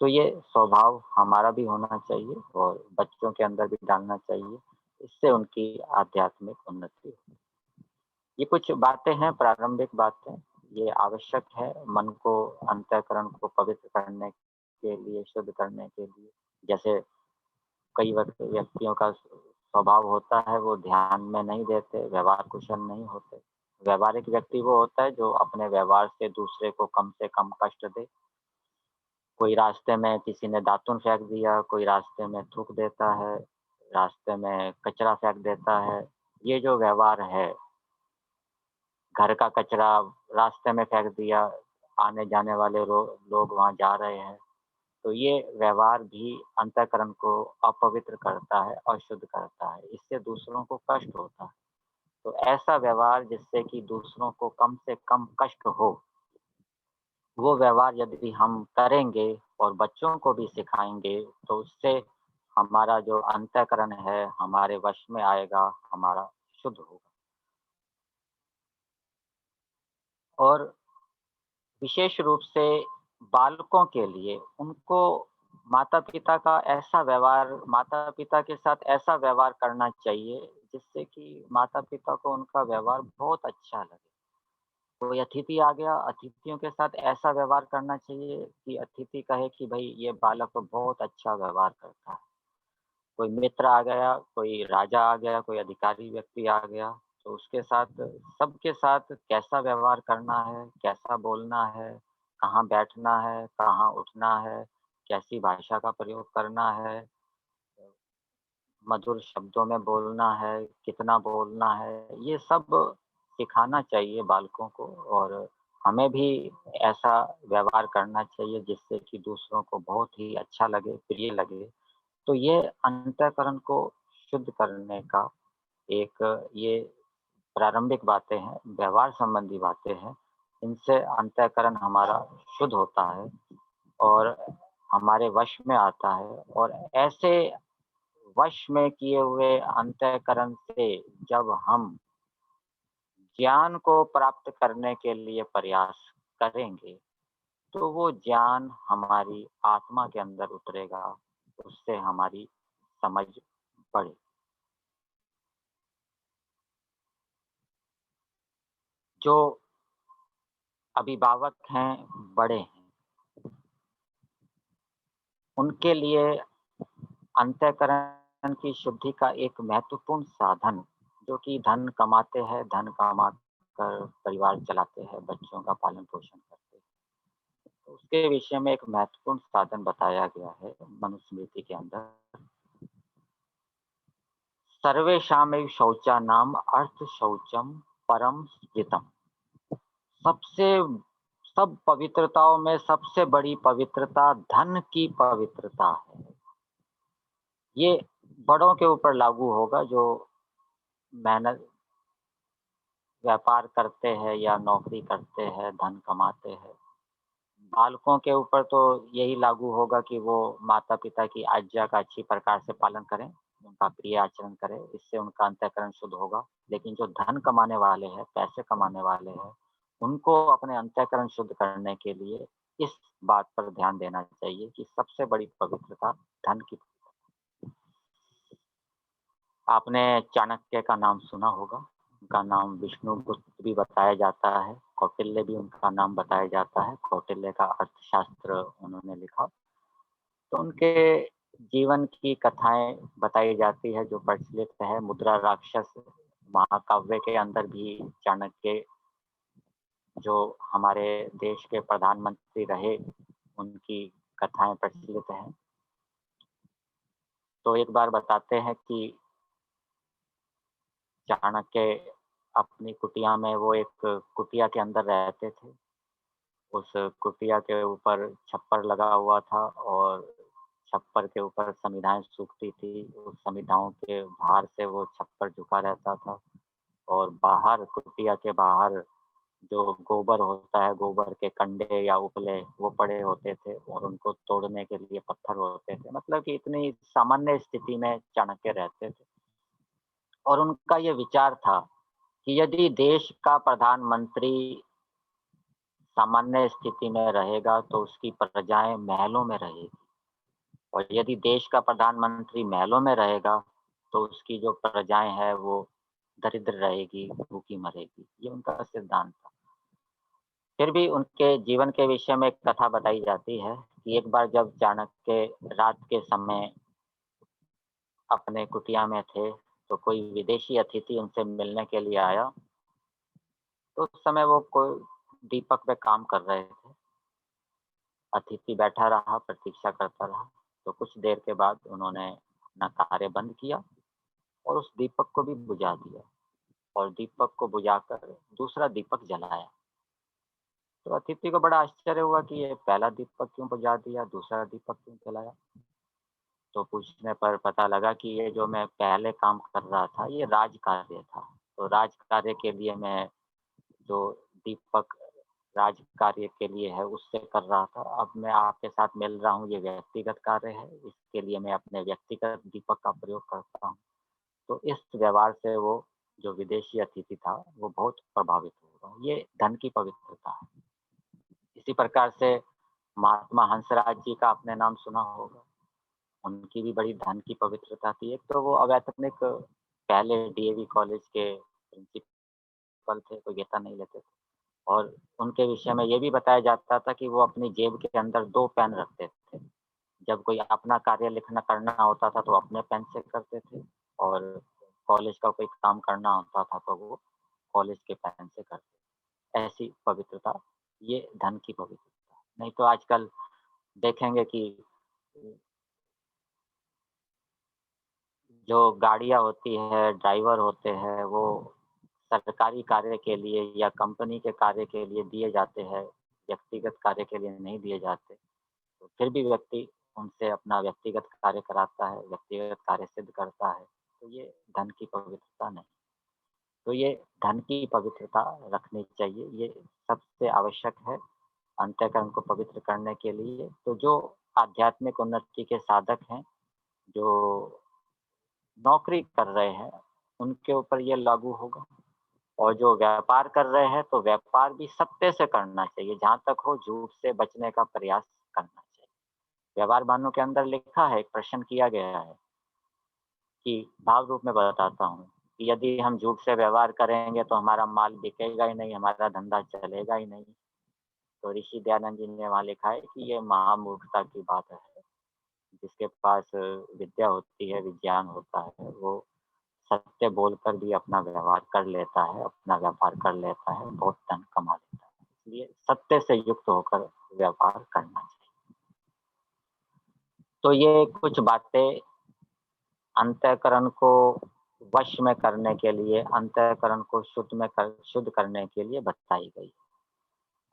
तो ये स्वभाव हमारा भी होना चाहिए और बच्चों के अंदर भी डालना चाहिए, इससे उनकी आध्यात्मिक उन्नति होगी। ये कुछ बातें हैं, प्रारंभिक बातें, ये आवश्यक है मन को, अंतःकरण को पवित्र करने के लिए, शुद्ध करने के लिए। जैसे कई व्यक्तियों का स्वभाव होता है, वो ध्यान में नहीं देते, व्यवहार कुशल नहीं होते। व्यावहारिक व्यक्ति वो होता है जो अपने व्यवहार से कम कष्ट दे। कोई रास्ते में किसी ने दातुन फेंक दिया, कोई रास्ते में थूक देता है, रास्ते में कचरा फेंक देता है। ये जो व्यवहार है, घर का कचरा रास्ते में फेंक दिया, आने-जाने वाले लोग वहाँ जा रहे हैं, तो ये व्यवहार भी अंतःकरण को अपवित्र करता है, अशुद्ध करता है। इससे दूसरों को कष्ट होता है। तो ऐसा व्यवहार जिससे कि दूसरों को कम से कम कष्ट हो, वो व्यवहार यदि हम करेंगे और बच्चों को भी सिखाएँगे, तो उससे हमारा जो अंतःकरण है, हमारे वश में आएगा, हमारा शुद्ध होगा। और विशेष रूप से बालकों के लिए उनको माता-पिता के साथ ऐसा व्यवहार करना चाहिए, जिससे कि माता-पिता को उनका व्यवहार बहुत अच्छा लगे। कोई अतिथि आ गया, अतिथियों के साथ ऐसा व्यवहार करना चाहिए कि अतिथि कहे कि भई ये बालक तो बहुत अच्छा व्यवहार करता है। कोई मित्र आ गया, कोई राजा आ गया, कोई अधिकारी व्यक्ति आ गया, तो उसके साथ सबके साथ कैसा व्यवहार करना है, कैसा बोलना है, कहाँ बैठना है, कहाँ उठना है, कैसी भाषा का प्रयोग करना है, मधुर शब्दों में बोलना है, कितना बोलना है, ये सब सिखाना चाहिए बालकों को और हमें भी ऐसा व्यवहार करना चाहिए जिससे कि दूसरों को बहुत ही अच्छा लगे, प्रिय लगे। तो ये अंतःकरण को शुद्ध करने का एक ये प्रारंभिक बातें हैं, व्यवहार संबंधी बातें हैं। इनसे अंतःकरण हमारा शुद्ध होता है और हमारे वश में आता है और ऐसे वश में किए हुए अंतःकरण से जब हम ज्ञान को प्राप्त करने के लिए प्रयास करेंगे, तो वो ज्ञान हमारी आत्मा के अंदर उतरेगा, उससे हमारी समझ बढ़े। जो अभिभावक हैं, बड़े हैं, उनके लिए अंतःकरण की शुद्धि का एक महत्वपूर्ण साधन, जो कि धन कमाते हैं, धन कमाकर परिवार चलाते हैं, बच्चों का पालन-पोषण करते हैं। तो उसके विषय में एक महत्वपूर्ण साधन बताया गया है मनुस्मृति के अंदर। सर्वेषामेव शौचानाम अर्थ शौचम परम स्मृतम्। सबसे सब पवित्रताओं में सबसे बड़ी पवित्रता धन की पवित्रता है। ये बड़ों के ऊपर लागू होगा जो मेहनत व्यापार करते हैं या नौकरी करते हैं, धन कमाते हैं। बालकों के ऊपर तो यही लागू होगा कि वो माता-पिता की आज्ञा का अच्छी प्रकार से पालन करें, उनका प्रिय आचरण करें, इससे उनका अंतःकरण शुद्ध होगा। लेकिन जो धन कमाने वाले हैं, पैसे कमाने वाले हैं, उनको अपने अंतःकरण शुद्ध करने के लिए इस बात पर ध्यान देना चाहिए कि सबसे बड़ी पवित्रता धन की। आपने चाणक्य का नाम सुना होगा, उनका नाम विष्णुगुप्त भी बताया जाता है, कौटिल्य भी उनका नाम बताया जाता है, कौटिल्य का अर्थशास्त्र उन्होंने लिखा। तो उनके जीवन की कथाएँ बताई जाती है जो प्रचलित है, मुद्रा राक्षस महाकाव्य के अंदर भी चाणक्य जो हमारे देश के प्रधानमंत्री रहे, उनकी कथाएँ प्रचलित हैं। तो एक बार बताते हैं कि चाणक्य अपनी कुटिया में वो एक कुटिया के अंदर रहते थे। उस कुटिया के ऊपर छप्पर लगा हुआ था और छप्पर के ऊपर समिधाएँ सूखती थी। उस समिधाओं के भार से वो छप्पर झुका रहता था और बाहर कुटिया के बाहर जो गोबर होता है, गोबर के कंडे या उपले वो पड़े होते थे और उनको तोड़ने के लिए पत्थर होते थे। मतलब कि इतनी सामान्य स्थिति में चाणक्य रहते थे और उनका ये विचार था कि यदि देश का प्रधानमंत्री सामान्य स्थिति में रहेगा तो उसकी प्रजाएँ महलों में रहेगी और यदि देश का प्रधानमंत्री महलों में रहेगा तो उसकी जो प्रजाएँ हैं वो दरिद्र रहेगी, भूखी मरेगी। ये उनका सिद्धांत था। फिर भी उनके जीवन के विषय में एक कथा बताई जाती है कि एक बार जब चाणक्य रात के समय अपने कुटिया में थे, तो कोई विदेशी अतिथि उनसे मिलने के लिए आया। तो उस समय वो कोई दीपक पे काम कर रहे थे। अतिथि बैठा रहा, प्रतीक्षा करता रहा। तो कुछ देर के बाद उन्होंने अपना कार्य बंद किया और उस दीपक को भी बुझा दिया और दीपक को बुझाकर दूसरा दीपक जलाया। तो अतिथि को बड़ा आश्चर्य हुआ कि ये पहला दीपक क्यों बुझा दिया, दूसरा दीपक क्यों जलाया? तो पूछने पर पता लगा कि ये जो मैं पहले काम कर रहा था, ये राजकार्य था। तो राजकार्य के लिए मैं जो दीपक राज कार्य के लिए है उससे कर रहा था। अब मैं आपके साथ मिल रहा हूँ, ये व्यक्तिगत कार्य है, इसके लिए मैं अपने व्यक्तिगत दीपक का प्रयोग करता हूँ। तो इस व्यवहार से वो जो विदेशी अतिथि था, वो बहुत प्रभावित हुआ। ये धन की पवित्रता है। इसी प्रकार से महात्मा हंसराज जी का आपने नाम सुना होगा। उनकी भी बड़ी धन की पवित्रता थी। एक तो वो अवैतनिक पहले डीएवी कॉलेज के प्रिंसिपल थे, कोई वेतन नहीं लेते थे। और उनके विषय में ये भी बताया जाता था कि वो अपनी जेब के अंदर 2 पेन रखते थे। जब कोई अपना कार्य लिखना करना होता था तो अपने पेन से करते थे और कॉलेज का कोई काम करना होता था तो वो कॉलेज के पेन से करते। ऐसी पवित्रता, ये धन की पवित्रता। नहीं तो आजकल देखेंगे कि जो गाड़ियाँ होती है, ड्राइवर होते हैं, वो सरकारी कार्य के लिए या कंपनी के कार्य के लिए दिए जाते हैं, व्यक्तिगत कार्य के लिए नहीं दिए जाते। तो फिर भी व्यक्ति उनसे अपना व्यक्तिगत कार्य कराता है, व्यक्तिगत कार्य सिद्ध करता है, तो ये धन की पवित्रता नहीं। तो ये धन की पवित्रता रखनी चाहिए, ये सबसे आवश्यक है अंतःकरण को पवित्र करने के लिए। तो जो आध्यात्मिक उन्नति के साधक हैं, जो नौकरी कर रहे हैं, उनके ऊपर ये लागू होगा और जो व्यापार कर रहे हैं, तो व्यापार भी सत्य से करना चाहिए, जहाँ तक हो झूठ से बचने का प्रयास करना चाहिए। व्यवहार मानों के अंदर लिखा है, एक प्रश्न किया गया है कि भाव रूप में बताता हूँ कि यदि हम झूठ से व्यवहार करेंगे तो हमारा माल बिकेगा ही नहीं, हमारा धंधा चलेगा ही नहीं। तो ऋषि दयानंद जी ने वहाँ लिखा है कि ये महामूर्खता की बात है। जिसके पास विद्या होती है, विज्ञान होता है, वो सत्य बोलकर भी अपना व्यवहार कर लेता है, अपना व्यापार कर लेता है, बहुत धन कमा लेता है। इसलिए सत्य से युक्त होकर व्यापार करना चाहिए। तो ये कुछ बातें अंतःकरण को वश में करने के लिए, अंतःकरण को शुद्ध करने के लिए बताई गई।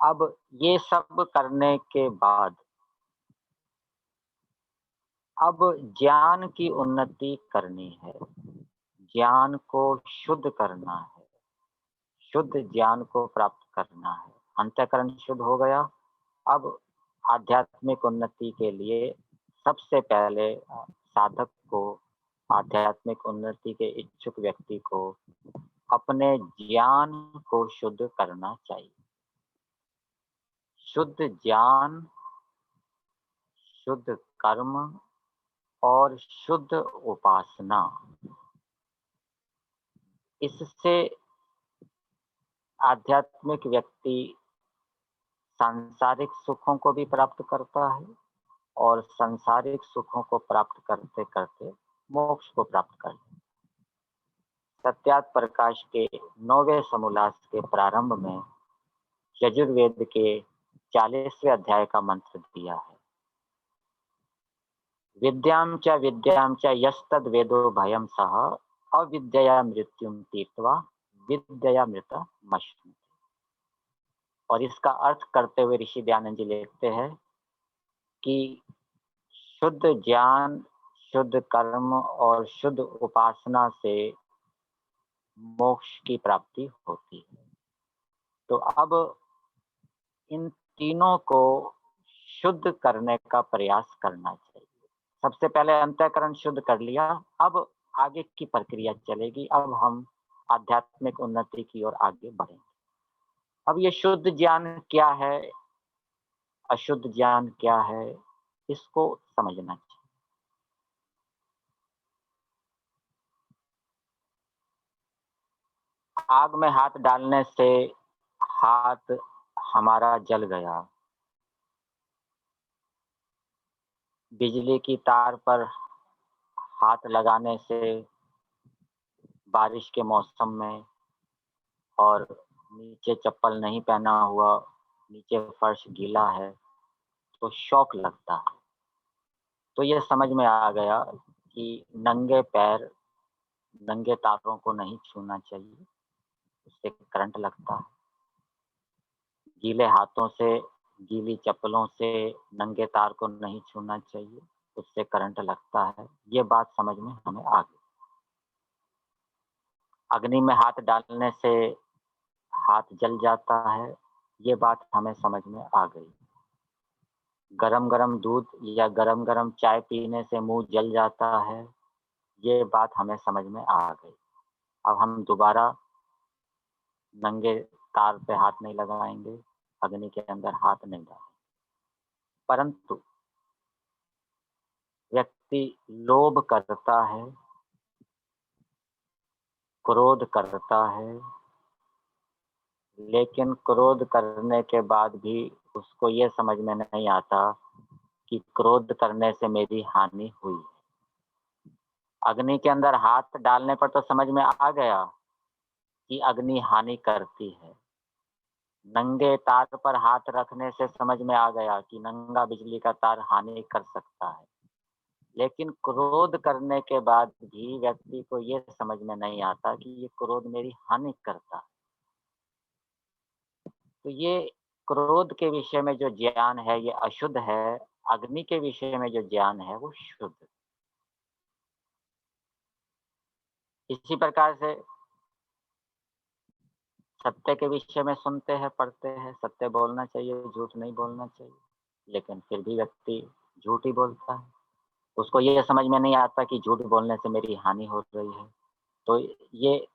अब ये सब करने के बाद अब ज्ञान की उन्नति करनी है, ज्ञान को शुद्ध करना है, शुद्ध ज्ञान को प्राप्त करना है। अंतःकरण शुद्ध हो गया, अब आध्यात्मिक उन्नति के लिए सबसे पहले साधक को, आध्यात्मिक उन्नति के इच्छुक व्यक्ति को अपने ज्ञान को शुद्ध करना चाहिए। शुद्ध ज्ञान, शुद्ध कर्म और शुद्ध उपासना, इससे आध्यात्मिक व्यक्ति सांसारिक सुखों को भी प्राप्त करता है और सांसारिक सुखों को प्राप्त करते करते मोक्ष को प्राप्त करता है। सत्यात प्रकाश के 9वें समोल्लास के प्रारंभ में यजुर्वेद के 40वें अध्याय का मंत्र दिया है। विद्यां च यस्तद वेदो भयं सह अविद्यया मृत्युम तीर्त्वा विद्ययामृतमश्नुते। और इसका अर्थ करते हुए ऋषि दयानंद जी लिखते हैं कि शुद्ध ज्ञान, शुद्ध कर्म और शुद्ध उपासना से मोक्ष की प्राप्ति होती है। तो अब इन तीनों को शुद्ध करने का प्रयास करना चाहिए। सबसे पहले अंतःकरण शुद्ध कर लिया, अब आगे की प्रक्रिया चलेगी। अब हम आध्यात्मिक उन्नति की ओर आगे बढ़ेंगे। अब ये शुद्ध ज्ञान क्या है, अशुद्ध ज्ञान क्या है, इसको समझना चाहिए। आग में हाथ डालने से हाथ हमारा जल गया, बिजली की तार पर हाथ लगाने से बारिश के मौसम में और नीचे चप्पल नहीं पहना हुआ, नीचे फर्श गीला है तो शॉक लगता है। तो ये समझ में आ गया कि नंगे पैर नंगे तारों को नहीं छूना चाहिए, उससे करंट लगता है। गीले हाथों से, गीली चप्पलों से नंगे तार को नहीं छूना चाहिए, उससे करंट लगता है। ये बात समझ में हमें आ गई। अग्नि में हाथ डालने से हाथ जल जाता है, ये बात हमें समझ में आ गई। गरम गरम दूध या गरम गरम चाय पीने से मुंह जल जाता है, ये बात हमें समझ में आ गई। अब हम दोबारा नंगे तार पे हाथ नहीं लगाएंगे, अग्नि के अंदर हाथ नहीं डालेंगे। परंतु व्यक्ति लोभ करता है, क्रोध करता है, लेकिन क्रोध करने के बाद भी उसको ये समझ में नहीं आता कि क्रोध करने से मेरी हानि हुई। अग्नि के अंदर हाथ डालने पर तो समझ में आ गया कि अग्नि हानि करती है। नंगे तार पर हाथ रखने से समझ में आ गया कि नंगा बिजली का तार हानि कर सकता है। लेकिन क्रोध करने के बाद भी व्यक्ति को ये समझ में नहीं आता कि ये क्रोध मेरी हानि करता है। तो ये क्रोध के विषय में जो ज्ञान है ये अशुद्ध है, अग्नि के विषय में जो ज्ञान है वो शुद्ध। इसी प्रकार से सत्य के विषय में सुनते हैं, पढ़ते हैं, सत्य बोलना चाहिए, झूठ नहीं बोलना चाहिए, लेकिन फिर भी व्यक्ति झूठ ही बोलता है। उसको ये समझ में नहीं आता कि झूठ बोलने से मेरी हानि हो रही है। तो ये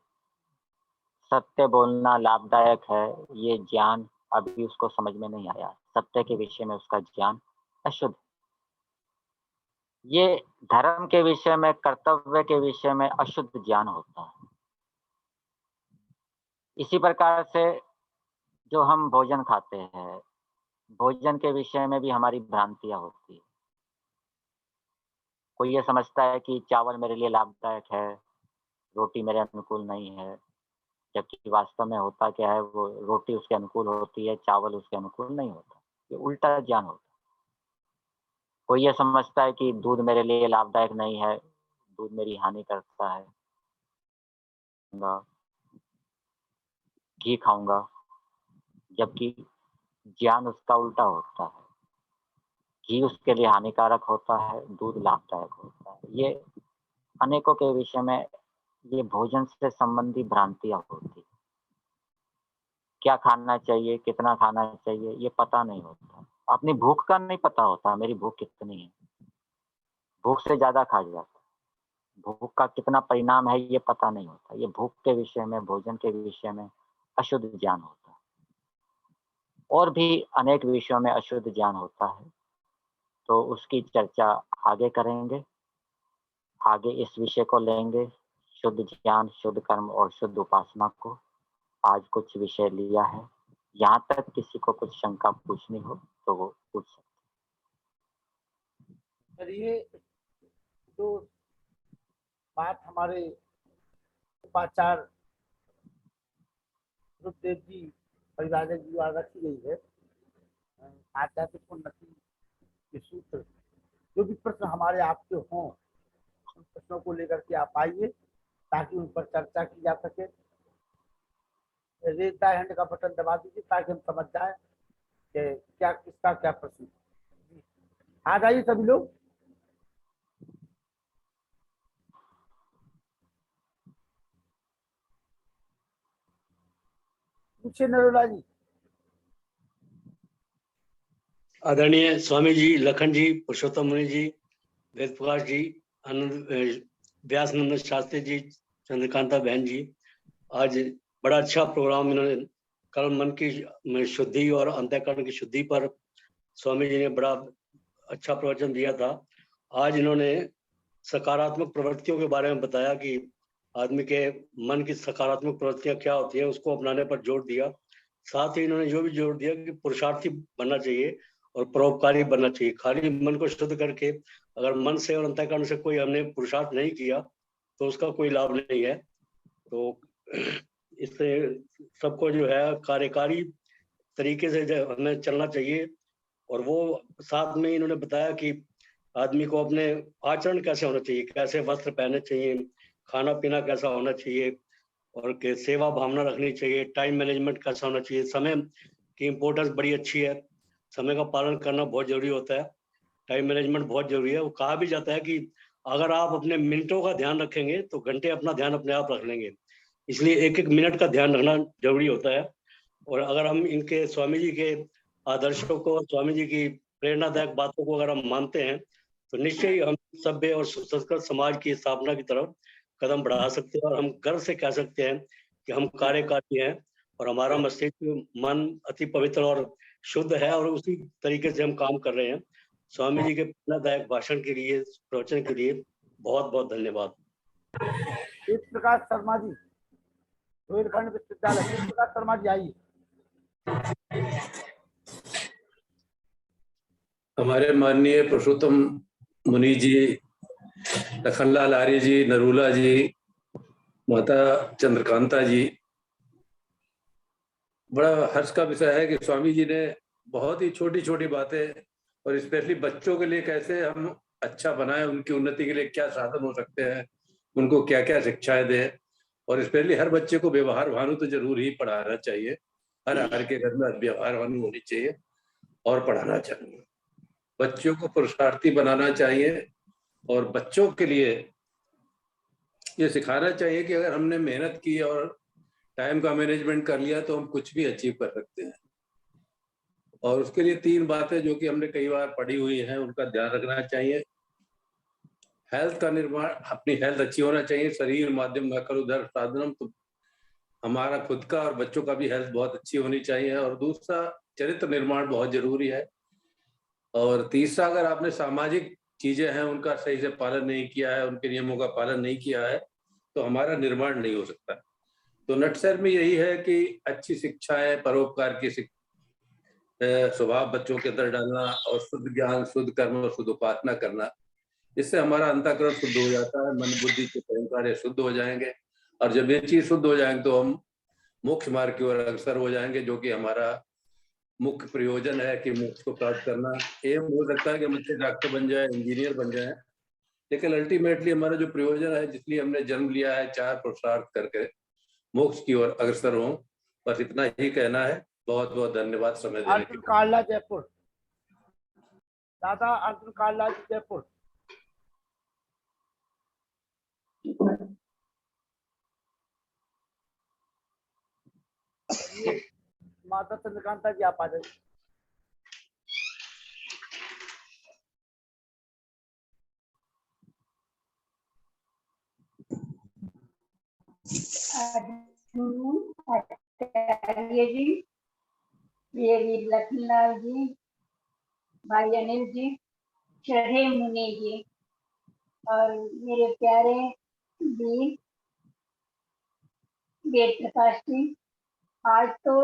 सत्य बोलना लाभदायक है, ये ज्ञान अभी उसको समझ में नहीं आया। सत्य के विषय में उसका ज्ञान अशुद्ध। ये धर्म के विषय में, कर्तव्य के विषय में अशुद्ध ज्ञान होता है। इसी प्रकार से जो हम भोजन खाते हैं, भोजन के विषय में भी हमारी भ्रांतियां होती है। कोई ये समझता है कि चावल मेरे लिए लाभदायक है, रोटी मेरे अनुकूल नहीं है, जबकि वास्तव में होता क्या है, वो रोटी उसके अनुकूल होती है, चावल उसके अनुकूल नहीं होता। ये उल्टा ज्ञान होता है। कोई ये समझता है कि दूध मेरे लिए लाभदायक नहीं है, दूध मेरी हानि करता है, घी खाऊंगा, जबकि ज्ञान उसका उल्टा होता है। घी उसके लिए हानिकारक होता है, दूध लाभदायक होता है। ये अनेकों के विषय में ये भोजन से संबंधी भ्रांतियां होती। क्या खाना चाहिए, कितना खाना चाहिए, ये पता नहीं होता। अपनी भूख का नहीं पता होता, मेरी भूख कितनी है, भूख से ज़्यादा खा जाता। भूख का कितना परिणाम है ये पता नहीं होता। ये भूख के विषय में, भोजन के विषय में अशुद्ध ज्ञान होता है। और भी अनेक विषयों में अशुद्ध ज्ञान होता है, तो उसकी चर्चा आगे करेंगे। आगे इस विषय को लेंगे, शुद्ध ज्ञान, शुद्ध कर्म और शुद्ध उपासना को। आज कुछ विषय लिया है, यहाँ तक किसी को कुछ शंका पूछनी हो तो वो पूछ सकते। चलिए, जो बात हमारे उपाचार्य रुद्रदेव जी परिवार द्वारा रखी गई है, आध्यात्मिक उन्नति के सूत्र, जो भी प्रश्न हमारे आपके हों, उन प्रश्नों को लेकर के आप आइए ताकि उन पर चर्चा की जा सके। रेज द हैंड का बटन दबा दीजिए ताकि हम समझ जाए कि क्या किसका क्या प्रश्न। आ जाइए सभी लोग। पूछिए नरोला जी। आदरणीय स्वामी जी, लखन जी, पुरुषोत्तम मुनि जी, वेद प्रकाश जी, आनंद व्यासनंद शास्त्री जी, चंद्रकांता बहन जी, आज बड़ा अच्छा प्रोग्राम इन्होंने कर्म मन की शुद्धि और अंतःकरण की शुद्धि पर स्वामी जी ने बड़ा अच्छा प्रवचन दिया था। आज इन्होंने सकारात्मक प्रवृत्तियों के बारे में बताया कि आदमी के मन की सकारात्मक प्रवृत्तियां क्या होती है, उसको अपनाने पर जोर दिया। साथ ही इन्होंने जो भी जोर दिया कि पुरुषार्थी बनना चाहिए और परोपकारी बनना चाहिए। खाली मन को शुद्ध करके अगर मन से और अंतःकरण से कोई हमने पुरुषार्थ नहीं किया तो उसका कोई लाभ नहीं है। तो इससे सबको जो है कार्यकारी तरीके से हमें चलना चाहिए। और वो साथ में इन्होंने बताया कि आदमी को अपने आचरण कैसे होना चाहिए, कैसे वस्त्र पहनने चाहिए, खाना पीना कैसा होना चाहिए और के सेवा भावना रखनी चाहिए, टाइम मैनेजमेंट कैसा होना चाहिए। समय की इम्पोर्टेंस बड़ी अच्छी है, समय का पालन करना बहुत जरूरी होता है, टाइम मैनेजमेंट बहुत जरूरी है। वो कहा भी जाता है कि अगर आप अपने मिनटों का ध्यान रखेंगे तो घंटे अपना ध्यान अपने आप रख लेंगे, इसलिए एक एक मिनट का ध्यान रखना जरूरी होता है। और अगर हम इनके स्वामी जी के आदर्शों को, स्वामी जी की प्रेरणादायक बातों को अगर हम मानते हैं तो निश्चय ही हम सभ्य और सुसंस्कृत समाज की स्थापना की तरफ कदम बढ़ा सकते हैं। और हम गर्व से कह सकते हैं कि हम कार्यकारी हैं और हमारा मस्तिष्क, मन अति पवित्र और शुद्ध है और उसी तरीके से हम काम कर रहे हैं। स्वामी जी के प्रेरणादायक भाषण के लिए, प्रवचन के लिए बहुत बहुत धन्यवाद। वेद प्रकाश शर्मा जी, रोहिलखंड विश्वविद्यालय। वेद प्रकाश शर्मा जी आइए। हमारे माननीय पुरुषोत्तम मुनि जी, लखनलाल आर्य जी, नरूला जी, माता चंद्रकांता जी, बड़ा हर्ष का विषय है कि स्वामी जी ने बहुत ही छोटी छोटी बातें और स्पेशली बच्चों के लिए कैसे हम अच्छा बनाएं, उनकी उन्नति के लिए क्या साधन हो सकते हैं, उनको क्या क्या शिक्षाएं दें। और स्पेशली हर बच्चे को व्यवहार भानु तो जरूर ही पढ़ाना चाहिए, हर के घर में व्यवहार भानु होनी चाहिए और पढ़ाना चाहिए। बच्चों को पुरुषार्थी बनाना चाहिए और बच्चों के लिए ये सिखाना चाहिए कि अगर हमने मेहनत की और टाइम का मैनेजमेंट कर लिया तो हम कुछ भी अचीव कर सकते हैं। और उसके लिए 3 बातें जो कि हमने कई बार पढ़ी हुई हैं, उनका ध्यान रखना चाहिए। हेल्थ का निर्माण, अपनी हेल्थ अच्छी होना चाहिए। शरीर माध्यम न करो धर्म साधनम, तो हमारा खुद का और बच्चों का भी हेल्थ बहुत अच्छी होनी चाहिए। और दूसरा, चरित्र निर्माण बहुत जरूरी है। और तीसरा, अगर आपने सामाजिक चीजें हैं उनका सही से पालन नहीं किया है, उनके नियमों का पालन नहीं किया है, तो हमारा निर्माण नहीं हो सकता। तो नटसर में यही है कि अच्छी शिक्षाएं, परोपकार की स्वभाव बच्चों के अंदर डालना और शुद्ध ज्ञान, शुद्ध कर्म और शुद्ध उपासना करना, इससे हमारा अंतःकरण शुद्ध हो जाता है, मन बुद्धि के अहंकार शुद्ध हो जाएंगे। और जब ये चीज शुद्ध हो जाएंगे तो हम मोक्ष मार्ग की ओर अग्रसर हो जाएंगे, जो कि हमारा मुख्य प्रयोजन है कि मोक्ष को प्राप्त करना। एम हो सकता है कि हम अच्छे डॉक्टर बन जाए, इंजीनियर बन जाए, लेकिन अल्टीमेटली हमारा जो प्रयोजन है, जिसलिए हमने जन्म लिया है, 4 पुरुषार्थ करके मोक्ष की ओर अग्रसर हों। बस इतना ही कहना है। बहुत बहुत धन्यवाद समय देने के अर्जुन लिए। काला जयपुर। दादा अर्जुन काला जी जयपुर। माता चंद्रकांता जी आप आ जाइए। आचार्य जी, वीर लखनलाल जी, भाई अनिल जी, श्रद्धेय मुनि जी और मेरे प्यारे वीर वेद प्रकाश जी। आज तो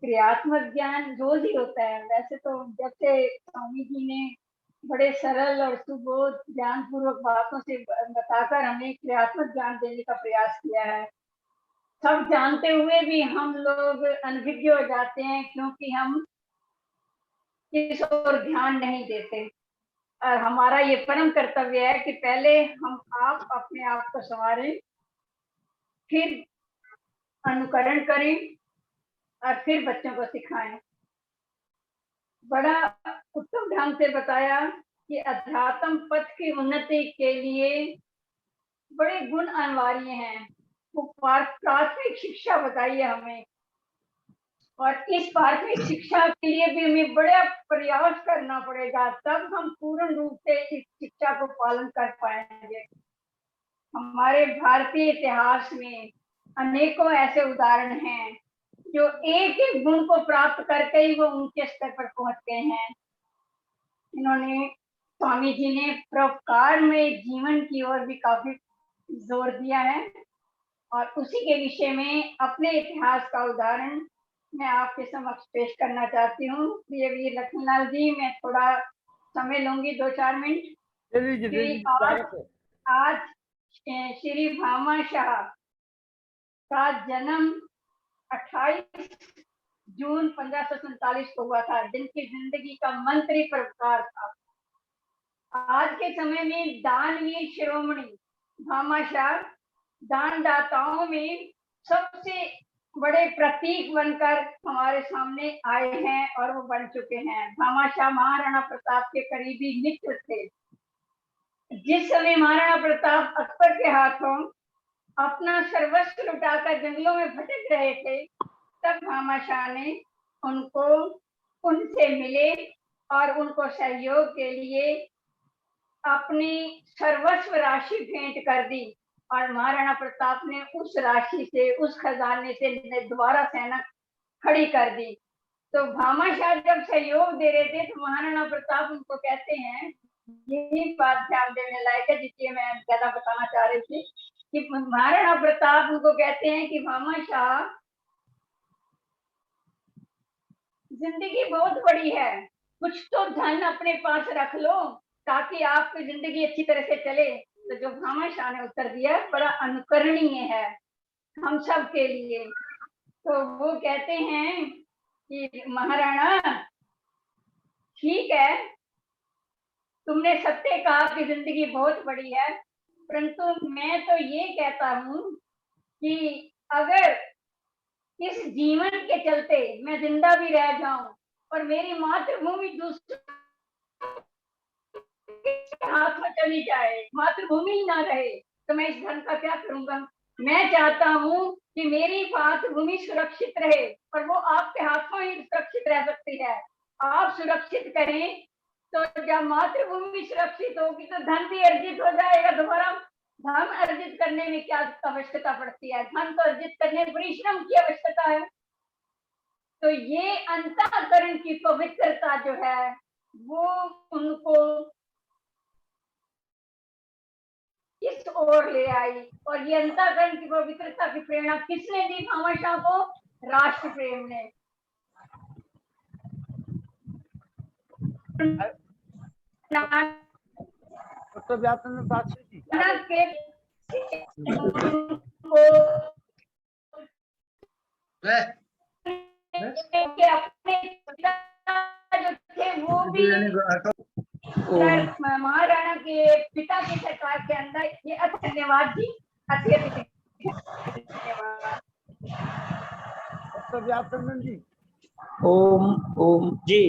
क्रियात्मक ज्ञान रोज ही होता है। वैसे तो जब से स्वामी जी ने बड़े सरल और सुबोध ज्ञान पूर्वक बातों से बताकर हमें क्रियात्मक ज्ञान देने का प्रयास किया है, सब जानते हुए भी हम लोग अनभिज्ञ हो जाते हैं क्योंकि हम इस ओर ध्यान नहीं देते। और हमारा ये परम कर्तव्य है कि पहले हम आप अपने आप को संवारें, फिर अनुकरण करें और फिर बच्चों को सिखाएं। बड़ा उत्तम ढंग से बताया कि अध्यात्म पथ की उन्नति के लिए बड़े गुण अनिवार्य हैं। वो प्राथमिक शिक्षा बताई है हमें, और इस प्राथमिक शिक्षा के लिए भी हमें बड़ा प्रयास करना पड़ेगा, तब हम पूर्ण रूप से इस शिक्षा को पालन कर पाएंगे। हमारे भारतीय इतिहास में अनेकों ऐसे उदाहरण हैं जो एक एक गुण को प्राप्त करके ही वो ऊंचे स्तर पर पहुंचते हैं। इन्होंने स्वामी जी ने परोपकार में जीवन की ओर भी काफी जोर दिया है, और उसी के विषय में अपने इतिहास का उदाहरण मैं आपके समक्ष पेश करना चाहती हूँ। प्रिय वीर लखनलाल जी, मैं थोड़ा समय लूंगी, 2-4 मिनट। आज श्री भामा शाह का जन्म 28 जून 1547 को हुआ था, जिनकी जिंदगी का मंत्री परोपकार था। आज के समय में दानवीर शिरोमणि भामा शाह दानदाताओं में सबसे बड़े प्रतीक बनकर हमारे सामने आए हैं और वो बन चुके हैं। भामा शाह महाराणा प्रताप के करीबी मित्र थे। जिस समय महाराणा प्रताप अकबर के हाथों अपना सर्वस्व लुटाकर जंगलों में भटक रहे थे, तब भामा शाह ने उनसे मिले और उनको सहयोग के लिए अपनी सर्वस्व राशि भेंट कर दी, और महाराणा प्रताप ने उस राशि से, उस खजाने से दोबारा सेना खड़ी कर दी। तो भामा शाह जब सहयोग दे रहे थे तो महाराणा प्रताप उनको कहते हैं, यही बात ध्यान देने लायक है जिसलिए मैं ज्यादा बताना चाह रही थी, कि महाराणा प्रताप उनको कहते हैं कि भामा शाह, जिंदगी बहुत बड़ी है, कुछ तो धन अपने पास रख लो ताकि आपकी जिंदगी अच्छी तरह से चले। तो जो भामा शाह ने उत्तर दिया बड़ा अनुकरणीय है हम सब के लिए। तो वो कहते हैं कि महाराणा, ठीक है, तुमने सत्य कहा कि जिंदगी बहुत बड़ी है, परंतु मैं तो ये कहता हूँ कि अगर इस जीवन के चलते मैं जिंदा भी रह जाऊं और मेरी मातृभूमि दूसरे हाथ में चली जाए, मातृभूमि ही ना रहे, तो मैं इस धन का क्या करूंगा। मैं चाहता हूँ कि मेरी मातृभूमि सुरक्षित रहे, और वो आपके हाथों ही सुरक्षित रह सकती है। आप सुरक्षित करें तो जब मातृभूमि सुरक्षित होगी तो धन भी अर्जित हो जाएगा। दोबारा धन अर्जित करने में क्या आवश्यकता पड़ती है, धन तो अर्जित करने में परिश्रम की आवश्यकता है। तो ये अंतःकरण की पवित्रता जो है वो उनको इस ओर ले आई, और ये अंतःकरण की पवित्रता की प्रेरणा किसने दी भामा शाह को? राष्ट्र प्रेम ने। डॉक्टर व्यासचंद्र शास्त्री जी अपने जो थे वो भी महाराणा के पिता की सरकार के अंदर। ये धन्यवाद जी, अत्यधिक धन्यवाद। डॉक्टर व्यासचंद्र जी। ओम ओम जी।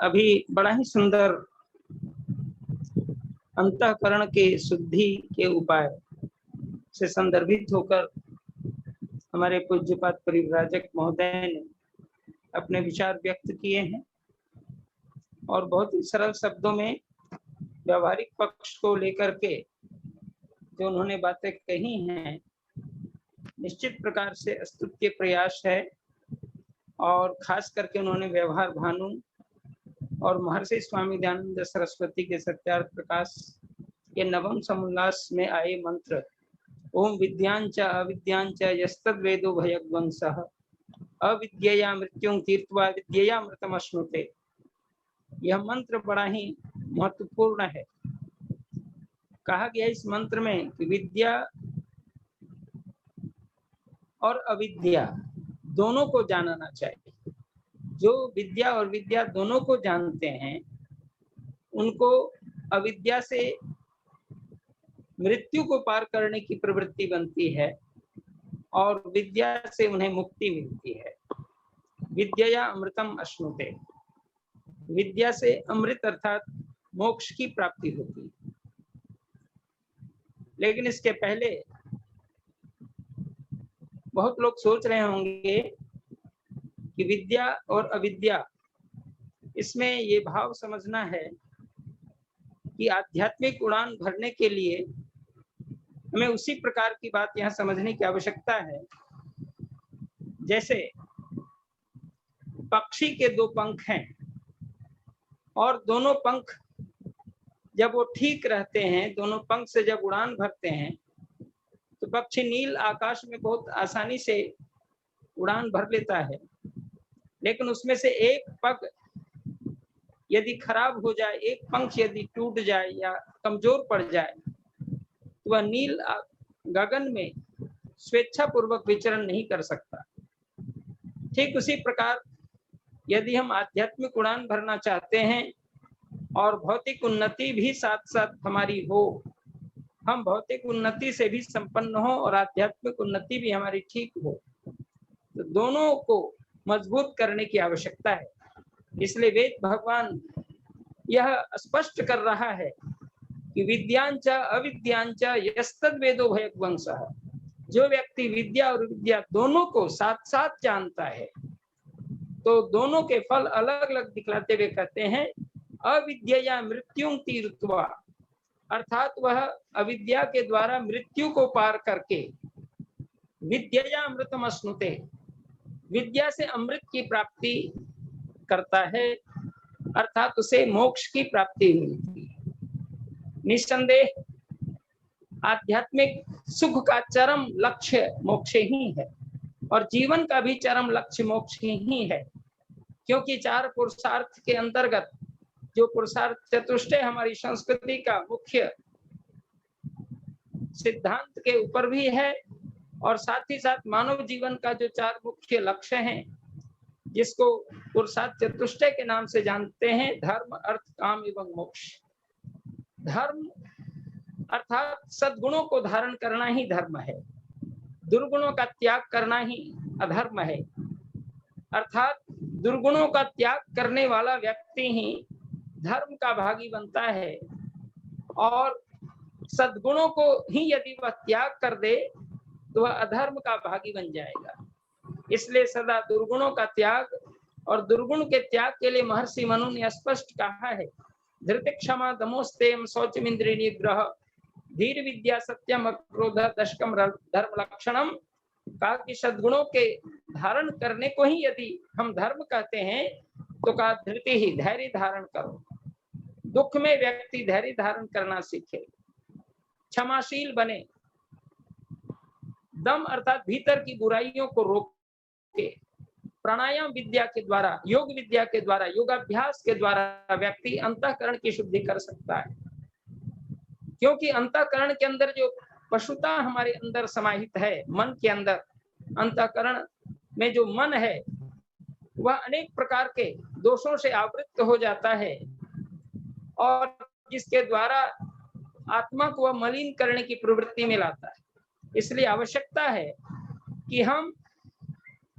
अभी बड़ा ही सुंदर अंतःकरण के शुद्धि के उपाय से संदर्भित होकर हमारे पूज्यपाद परिव्राजक महोदय ने अपने विचार व्यक्त किए हैं, और बहुत ही सरल शब्दों में व्यवहारिक पक्ष को लेकर के जो उन्होंने बातें कही हैं निश्चित प्रकार से स्तुत्य प्रयास है, और खास करके उन्होंने व्यवहार भानु और महर्षि स्वामी दयानंद सरस्वती के सत्यार्थ प्रकाश के नवम समुल्लास में आए मंत्र ओम विद्यांच अविद्यांच यस्तद् वेदो भयग्वंसः अविद्यया मृत्युं तीर्त्वा विद्यया मृतमश्नुते, यह मंत्र बड़ा ही महत्वपूर्ण है। कहा गया इस मंत्र में कि विद्या और अविद्या दोनों को जानना चाहिए। जो विद्या और विद्या दोनों को जानते हैं उनको अविद्या से मृत्यु को पार करने की प्रवृत्ति बनती है और विद्या से उन्हें मुक्ति मिलती है। विद्या अमृतम अश्नुते, विद्या से अमृत अर्थात मोक्ष की प्राप्ति होती है। लेकिन इसके पहले बहुत लोग सोच रहे होंगे कि विद्या और अविद्या, इसमें ये भाव समझना है कि आध्यात्मिक उड़ान भरने के लिए हमें उसी प्रकार की बात यहाँ समझने की आवश्यकता है जैसे पक्षी के दो पंख हैं और दोनों पंख जब वो ठीक रहते हैं, दोनों पंख से जब उड़ान भरते हैं तो पक्षी नील आकाश में बहुत आसानी से उड़ान भर लेता है। लेकिन उसमें से एक पग यदि खराब हो जाए, एक पंख यदि टूट जाए या कमजोर पड़ जाए तो वह नील गगन में स्वेच्छा पूर्वक विचरण नहीं कर सकता। ठीक उसी प्रकार यदि हम आध्यात्मिक उड़ान भरना चाहते हैं और भौतिक उन्नति भी साथ साथ हमारी हो, हम भौतिक उन्नति से भी संपन्न हो और आध्यात्मिक उन्नति भी हमारी ठीक हो, तो दोनों को मजबूत करने की आवश्यकता है। इसलिए वेद भगवान यह स्पष्ट कर रहा है कि विद्यांच अविद्यांच यस्तद् वेदो भयग्वंसः, जो व्यक्ति विद्या और विद्या दोनों को साथ साथ जानता है तो दोनों के फल अलग अलग दिखलाते हुए कहते हैं अविद्यया मृत्युं तीर्त्वा, अर्थात वह अविद्या के द्वारा मृत्यु को पार करके विद्यया अमृतम अश्नुते, विद्या से अमृत की प्राप्ति करता है, अर्थात उसे मोक्ष की प्राप्ति मिलती है। निस्संदेह आध्यात्मिक सुख का चरम लक्ष्य मोक्ष ही है और जीवन का भी चरम लक्ष्य मोक्ष ही है, क्योंकि चार पुरुषार्थ के अंतर्गत जो पुरुषार्थ चतुष्टय हमारी संस्कृति का मुख्य सिद्धांत के ऊपर भी है और साथ ही साथ मानव जीवन का जो चार मुख्य लक्ष्य हैं जिसको पुरुषार्थ चतुष्टय के नाम से जानते हैं, धर्म अर्थ काम एवं मोक्ष। धर्म अर्थात सद्गुणों को धारण करना ही धर्म है, दुर्गुणों का त्याग करना ही अधर्म है। अर्थात दुर्गुणों का त्याग करने वाला व्यक्ति ही धर्म का भागी बनता है और सद्गुणों को ही यदि वह त्याग कर दे तो वह अधर्म का भागी बन जाएगा। इसलिए सदा दुर्गुणों का त्याग, और दुर्गुण के त्याग के लिए महर्षि मनु ने स्पष्ट कहा है धृति क्षमा दमोस्तेम शौचमिंद्रिय निग्रह धीर विद्या सत्यम क्रोध दशकम धर्म लक्षणम। कहा कि सद्गुणों के धारण करने को ही यदि हम धर्म कहते हैं तो कहा धृति ही, धैर्य धारण करो। दुख में व्यक्ति धैर्य धारण करना सीखे, क्षमाशील बने, दम अर्थात भीतर की बुराइयों को रोके। प्राणायाम विद्या के द्वारा, योग विद्या के द्वारा, योगाभ्यास के द्वारा व्यक्ति अंतःकरण की शुद्धि कर सकता है, क्योंकि अंतःकरण के अंदर जो पशुता हमारे अंदर समाहित है, मन के अंदर अंतःकरण में जो मन है वह अनेक प्रकार के दोषों से आवृत हो जाता है और जिसके द्वारा आत्मा को वह मलिन करने की प्रवृत्ति में लाता है। इसलिए आवश्यकता है कि हम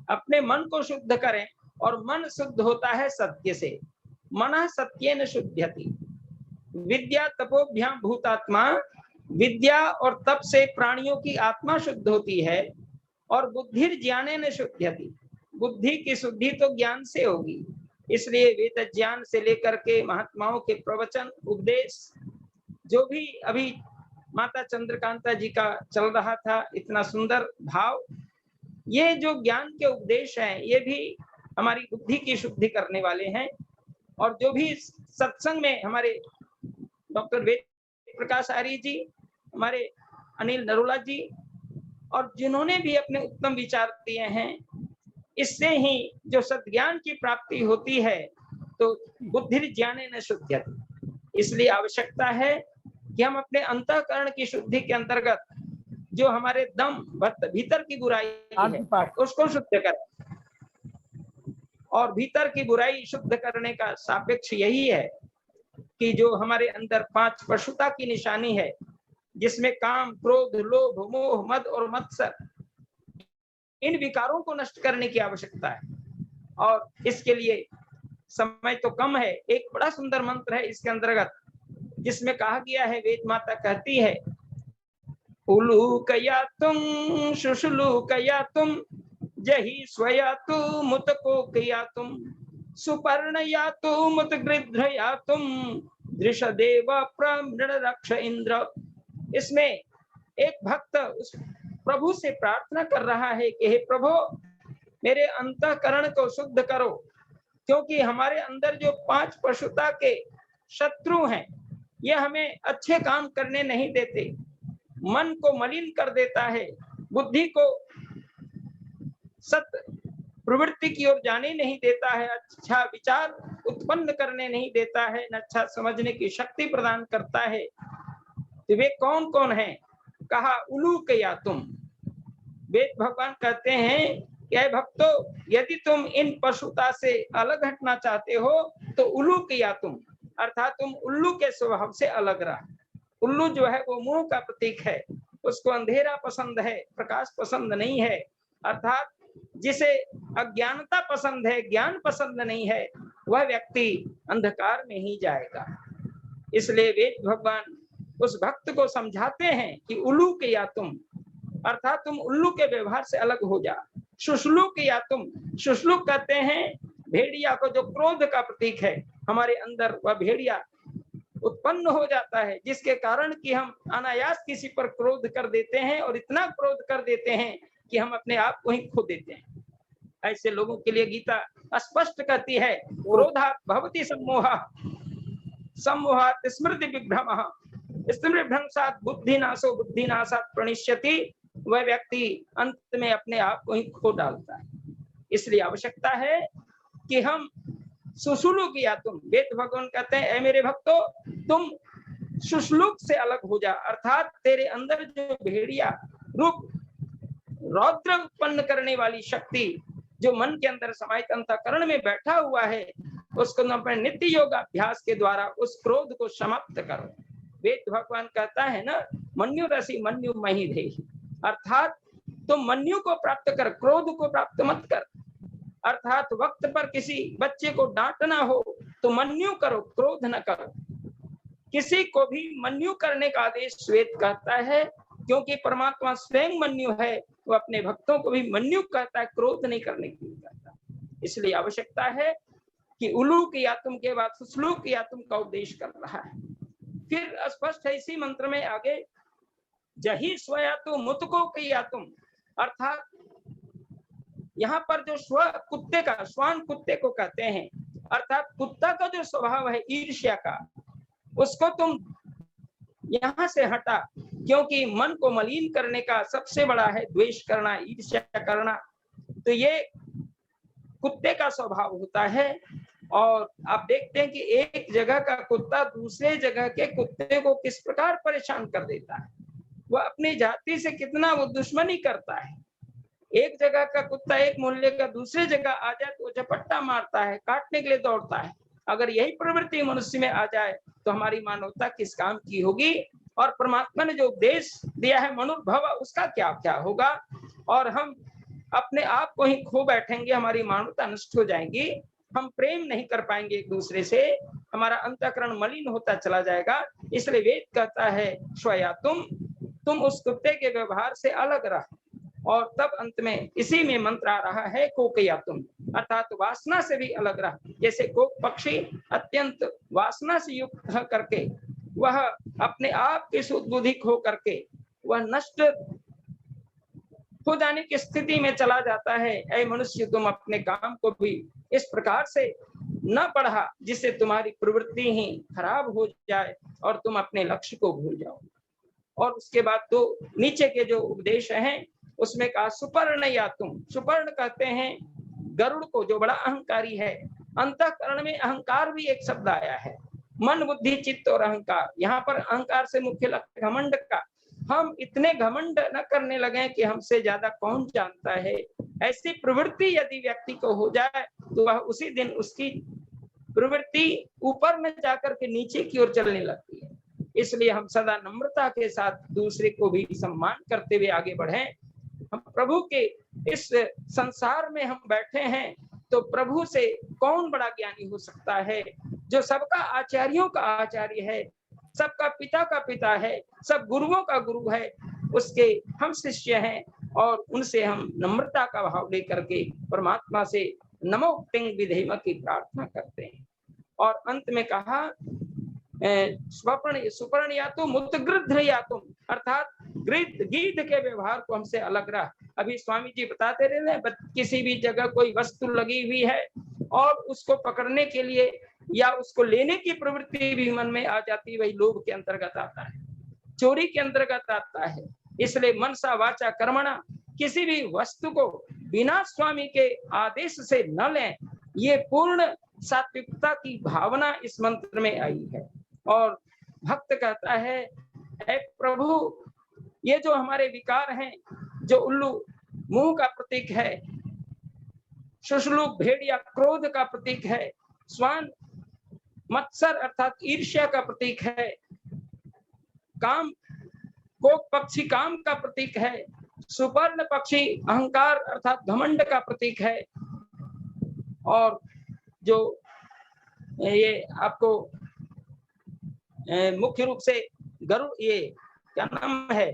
अपने मन को शुद्ध करें और मन शुद्ध होता है सत्य से। मनः सत्येन शुद्ध्यति, विद्या तपोभ्याम भूतात्मा, विद्या और तप से प्राणियों की आत्मा शुद्ध होती है और बुद्धिर ज्ञानेन शुद्ध्यति, बुद्धि की शुद्धि तो ज्ञान से होगी। इसलिए वेद ज्ञान से लेकर के महात्माओं के प्रवचन उपदेश जो भी अभी माता चंद्रकांता जी का चल रहा था, इतना सुंदर भाव। ये जो ज्ञान के उपदेश हैं ये भी हमारी बुद्धि की शुद्धि करने वाले हैं। और जो भी सत्संग में हमारे डॉक्टर वेद प्रकाश आर्य जी, हमारे अनिल नरोला जी, और जिन्होंने भी अपने उत्तम विचार दिए हैं, इससे ही जो सद्ज्ञान की प्राप्ति होती है तो बुद्धि ज्ञानेन शुद्ध्यति। इसलिए आवश्यकता है कि हम अपने अंतःकरण की शुद्धि के अंतर्गत जो हमारे दम भीतर की बुराई है उसको शुद्ध करें। और भीतर की बुराई शुद्ध करने का सापेक्ष यही है कि जो हमारे अंदर 5 पशुता की निशानी है, जिसमें काम, क्रोध, लोभ, मोह, मद और मत्सर, इन विकारों को नष्ट करने की आवश्यकता है। और इसके लिए समय तो कम है, एक बड़ा सुंदर मंत्र है इसके अंतर्गत, जिसमें कहा गया है, वेद माता कहती है, उलूकयातुम शुश्लूकयातुम जहि स्वयातु मुतको कयातुम सुपर्णयातु मुतगृध्रयातुम दृशदेव प्रमृण रक्ष इंद्र। इसमें एक भक्त उस प्रभु से प्रार्थना कर रहा है कि हे प्रभु, मेरे अंतःकरण को शुद्ध करो, क्योंकि हमारे अंदर जो 5 पशुता के शत्रु हैं, ये हमें अच्छे काम करने नहीं देते, मन को मलिन कर देता है, बुद्धि को सत प्रवृत्ति की ओर जाने नहीं देता है, अच्छा विचार उत्पन्न करने नहीं देता है, न अच्छा समझने की शक्ति प्रदान करता है। तो वे कौन कौन हैं? कहा उलूकयातुम। वेद भगवान कहते हैं कि हे भक्तों, यदि तुम इन पशुता से अलग हटना चाहते हो तो उलूकयातुम, अर्थात तुम उल्लू के स्वभाव से अलग रहा। उल्लू जो है वो मोह का प्रतीक है, उसको अंधेरा पसंद है, प्रकाश पसंद नहीं है। अर्थात जिसे अज्ञानता पसंद है, ज्ञान पसंद नहीं है, वह व्यक्ति अंधकार में ही जाएगा। इसलिए वेद भगवान उस भक्त को समझाते हैं कि उल्लू के या तुम, अर्थात तुम उल्लू के व्यवहार से अलग हो जा। शुश्लूक या तुम, शुश्लूक कहते हैं भेड़िया को, जो क्रोध का प्रतीक है, हमारे अंदर वह भेड़िया उत्पन्न हो जाता है, जिसके कारण कि हम अनायास किसी पर क्रोध कर देते हैं और इतना क्रोध कर देते हैं कि हम अपने आप को ही खो देते हैं। ऐसे लोगों के लिए गीता स्पष्ट कहती है, क्रोधात् भवति सम्मोहः, सम्मोहात् स्मृति विभ्रमः, स्मृति भ्रंशात् बुद्धिनाशो, बुद्धिनाशात् प्रणिष्यति। वह व्यक्ति अंत में अपने आप को ही खो डालता है। इसलिए आवश्यकता है कि हम सुश्लूक या तुम, वेद भगवान कहते हैं, ऐ मेरे भक्तों, तुम सुश्लूक से अलग हो जा, अर्थात तेरे अंदर जो भेड़िया रूप रौद्र उत्पन्न करने वाली शक्ति जो मन के अंदर समाहित अंतःकरण में बैठा हुआ है, उसको अपने नित्य योग अभ्यास के द्वारा उस क्रोध को समाप्त करो। वेद भगवान कहता है ना, मन्यु रसी मन्यु मही देहि, अर्थात तुम मन्यु को प्राप्त कर, क्रोध को प्राप्त मत कर। अर्थात वक्त पर किसी बच्चे को डांटना हो तो मन्यु करो, क्रोध न करो। किसी को भी मन्यु करने का आदेश वेद कहता है, क्योंकि परमात्मा स्वयं मन्यु है, वो अपने भक्तों को भी मन्यु कहता है, क्रोध नहीं करने के लिए कहता। इसलिए आवश्यकता है कि उलूक या तुम के बाद सुश्लूक या तुम का उपदेश कर रहा है। फिर स्पष्ट है इसी मंत्र में आगे, जही स्वयातु मुतको किया तुम, अर्थात यहाँ पर जो स्व कुत्ते का, श्वान कुत्ते को कहते हैं, अर्थात कुत्ता का जो स्वभाव है ईर्ष्या का, उसको तुम यहाँ से हटा, क्योंकि मन को मलिन करने का सबसे बड़ा है द्वेष करना, ईर्ष्या करना। तो ये कुत्ते का स्वभाव होता है। और आप देखते हैं कि एक जगह का कुत्ता दूसरे जगह के कुत्ते को किस प्रकार परेशान कर देता है, वह अपनी जाति से कितना वो दुश्मनी करता है। एक जगह का कुत्ता एक मोहल्ले का दूसरे जगह आ जाए तो झपट्टा मारता है, काटने के लिए दौड़ता है। अगर यही प्रवृत्ति मनुष्य में आ जाए तो हमारी मानवता किस काम की होगी। और परमात्मा ने जो उपदेश दिया है मनुर्भव, उसका क्या क्या होगा। और हम अपने आप को ही खो बैठेंगे, हमारी मानवता नष्ट हो जाएगी, हम प्रेम नहीं कर पाएंगे एक दूसरे से, हमारा अंतःकरण मलिन होता चला जाएगा। इसलिए वेद कहता है स्वया तुम उस कुत्ते के व्यवहार से अलग रह। और तब अंत में इसी में मंत्र आ रहा है कोकया तुम, अर्थात वासना से भी अलग रह। जैसे कोक पक्षी अत्यंत वासना से युक्त करके वह अपने आप के सुदबुद्धि खो करके वह नष्ट हो जाने की स्थिति में चला जाता है। ऐ मनुष्य, तुम अपने काम को भी इस प्रकार से न बढ़ा जिससे तुम्हारी प्रवृत्ति ही खराब हो जाए और तुम अपने लक्ष्य को भूल जाओ। और उसके बाद तो नीचे के जो उपदेश हैं उसमें कहा सुपर्ण या तुम। सुपर्ण कहते हैं गरुड़ को, जो बड़ा अहंकारी है। अंतःकरण में अहंकार भी एक शब्द आया है, मन बुद्धि चित्त और अहंकार। यहाँ पर अहंकार से मुख्य लक्ष्य घमंड का। हम इतने घमंड न करने लगे कि हमसे ज्यादा कौन जानता है। ऐसी प्रवृत्ति यदि व्यक्ति को हो जाए तो वह उसी दिन उसकी प्रवृत्ति ऊपर में जाकर के नीचे की ओर चलने लगती है। इसलिए हम सदा नम्रता के साथ दूसरे को भी सम्मान करते हुए आगे बढ़ें। हम प्रभु के इस संसार में हम बैठे हैं तो प्रभु से कौन बड़ा ज्ञानी हो सकता है, जो सबका आचार्यों का आचार्य है, सबका पिता का पिता है, सब गुरुओं का गुरु है, उसके हम शिष्य हैं और उनसे हम नम्रता का भाव लेकर के परमात्मा से नमो टिंग विधेम की प्रार्थना करते हैं। और अंत में कहा सुपर्ण या तो मुतगृध्र या तुम, अर्थात गीध के व्यवहार को हमसे अलग रह। अभी स्वामी जी बताते रहे हैं, किसी भी जगह कोई वस्तु लगी हुई है और उसको पकड़ने के लिए या उसको लेने की प्रवृत्ति भी मन में आ जाती है, वही लोभ के अंतर्गत आता है, चोरी के अंतर्गत आता है। इसलिए मनसा वाचा कर्मणा, किसी भी वस्तु को बिना स्वामी के आदेश से न लें, ये पूर्ण सात्विकता की भावना इस मंत्र में आई है। और भक्त कहता है, हे प्रभु, ये जो हमारे विकार हैं, जो उल्लू मुंह का प्रतीक है, शुशलू भेड़ या क्रोध का प्रतीक है, स्वान मत्सर अर्थात ईर्ष्या का प्रतीक है, काम को पक्षी काम का प्रतीक है, सुपर्ण पक्षी अहंकार अर्थात घमंड का प्रतीक है। और जो ये आपको मुख्य रूप से गरुड़, ये क्या नाम है,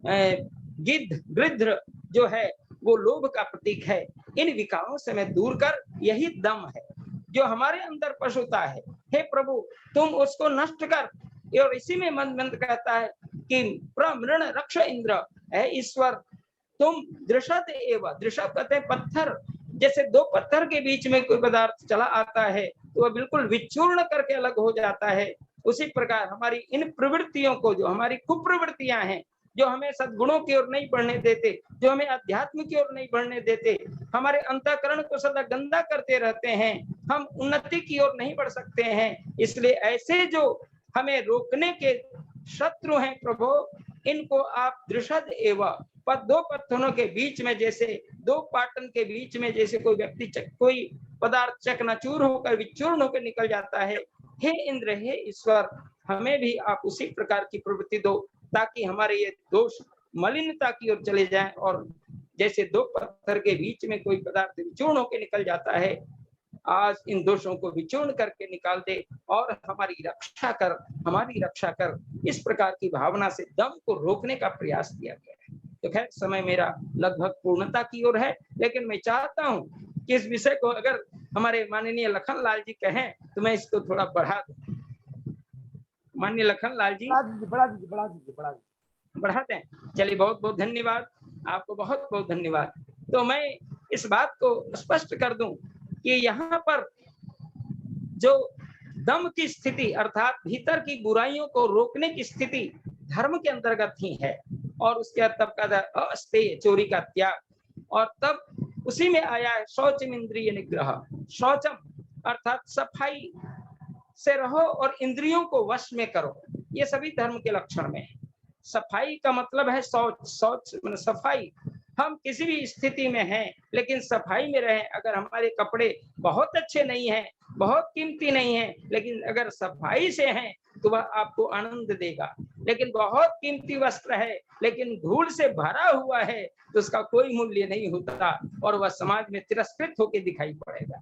गृध्र जो है वो लोभ का प्रतीक है। इन विकारों से मैं दूर कर, यही दम है जो हमारे अंदर पशुता है। हे प्रभु, तुम उसको नष्ट कर। और इसी में मंत्र कहता है कि प्रमृण रक्ष इंद्र, है ईश्वर तुम दृशत एवं, दृशत कहते हैं पत्थर, जैसे दो पत्थर के बीच में कोई पदार्थ चला आता है तो वह बिल्कुल विचूर्ण करके अलग हो जाता है। उसी प्रकार हमारी इन प्रवृत्तियों को, जो हमारी कुप्रवृत्तियां हैं, जो हमें सद्गुणों की ओर नहीं बढ़ने देते, जो हमें अध्यात्म की ओर नहीं बढ़ने देते, हमारे अंतःकरण को सदा गंदा करते रहते हैं, हम उन्नति की ओर नहीं बढ़ सकते हैं। इसलिए ऐसे जो हमें रोकने के शत्रु हैं प्रभु, इनको आप दृशद एवं, दो पत्थरों के बीच में, जैसे दो पाटन के बीच में जैसे कोई व्यक्ति कोई पदार्थ चकनाचूर होकर विचूर्ण होकर निकल जाता है, हे इंद्र, हे ईश्वर, हमें भी आप उसी प्रकार की प्रवृत्ति दो ताकि हमारे ये दोष मलिनता की ओर चले जाएं। और जैसे दो पत्थर के बीच में कोई पदार्थ विचूर्ण होकर निकल जाता है, आज इन दोषों को विचूर्ण करके निकाल दे और हमारी रक्षा कर, हमारी रक्षा कर। इस प्रकार की भावना से दम को रोकने का प्रयास किया गया है। तो खैर समय मेरा लगभग पूर्णता की ओर है, लेकिन मैं चाहता हूं कि इस विषय को अगर हमारे माननीय लखन लाल जी कहें तो मैं इसको थोड़ा बढ़ा दूं। माननीय लखन लाल जी बढ़ा दें। चलिए, बहुत बहुत धन्यवाद आपको, बहुत बहुत धन्यवाद। तो मैं इस बात को स्पष्ट कर दूं कि यहाँ पर जो दम की स्थिति अर्थात भीतर की बुराइयों को रोकने की स्थिति धर्म के अंतर्गत ही है, और उसके तब का अस्तेय, चोरी का त्याग, और तब उसी में आया है शौचम इंद्रिय निग्रह। शौचम अर्थात सफाई से रहो और इंद्रियों को वश में करो, ये सभी धर्म के लक्षण में है। सफाई का मतलब है शौच, शौच मतलब सफाई। हम किसी भी स्थिति में हैं लेकिन सफाई में रहें। अगर हमारे कपड़े बहुत अच्छे नहीं हैं, बहुत कीमती नहीं है, लेकिन अगर सफाई से हैं तो वह आपको आनंद देगा। लेकिन बहुत कीमती वस्त्र है लेकिन धूल से भरा हुआ है तो उसका कोई मूल्य नहीं होता और वह समाज में तिरस्कृत होकर दिखाई पड़ेगा।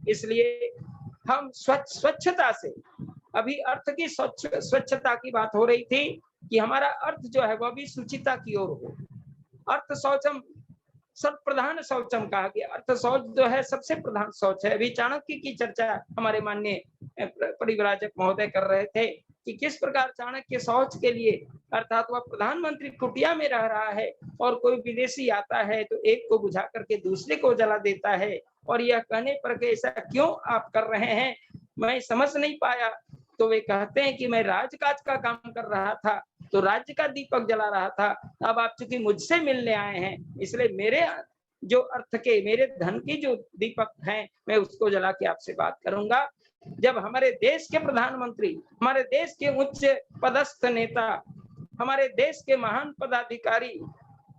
इसलिए हम स्वच्छता से, अभी अर्थ की स्वच्छता की बात हो रही थी कि हमारा अर्थ जो है वह भी सुचिता की ओर हो। अर्थ शौचम, सब प्रधान शौचम कहा गया। अर्थ शौच जो है सबसे प्रधान शौच है। अभी चाणक्य की चर्चा हमारे माननीय परिव्राजक महोदय कर रहे थे कि किस प्रकार चाणक्य शौच के लिए अर्थात वह प्रधानमंत्री कुटिया में रह रहा है और कोई विदेशी आता है तो एक को बुझा करके दूसरे को जला देता है, और यह कहने पर कि ऐसा क्यों आप कर रहे हैं, मैं समझ नहीं पाया। तो वे कहते हैं कि मैं राजकाज का काम कर रहा था, तो राज्य का दीपक जला रहा था। अब आप चूंकि मुझसे मिलने आए हैं, इसलिए मेरे जो अर्थ के, मेरे धन की जो दीपक हैं, मैं उसको जला के आपसे बात करूंगा। जब हमारे देश के प्रधानमंत्री, हमारे देश के उच्च पदस्थ नेता, हमारे देश के महान पदाधिकारी,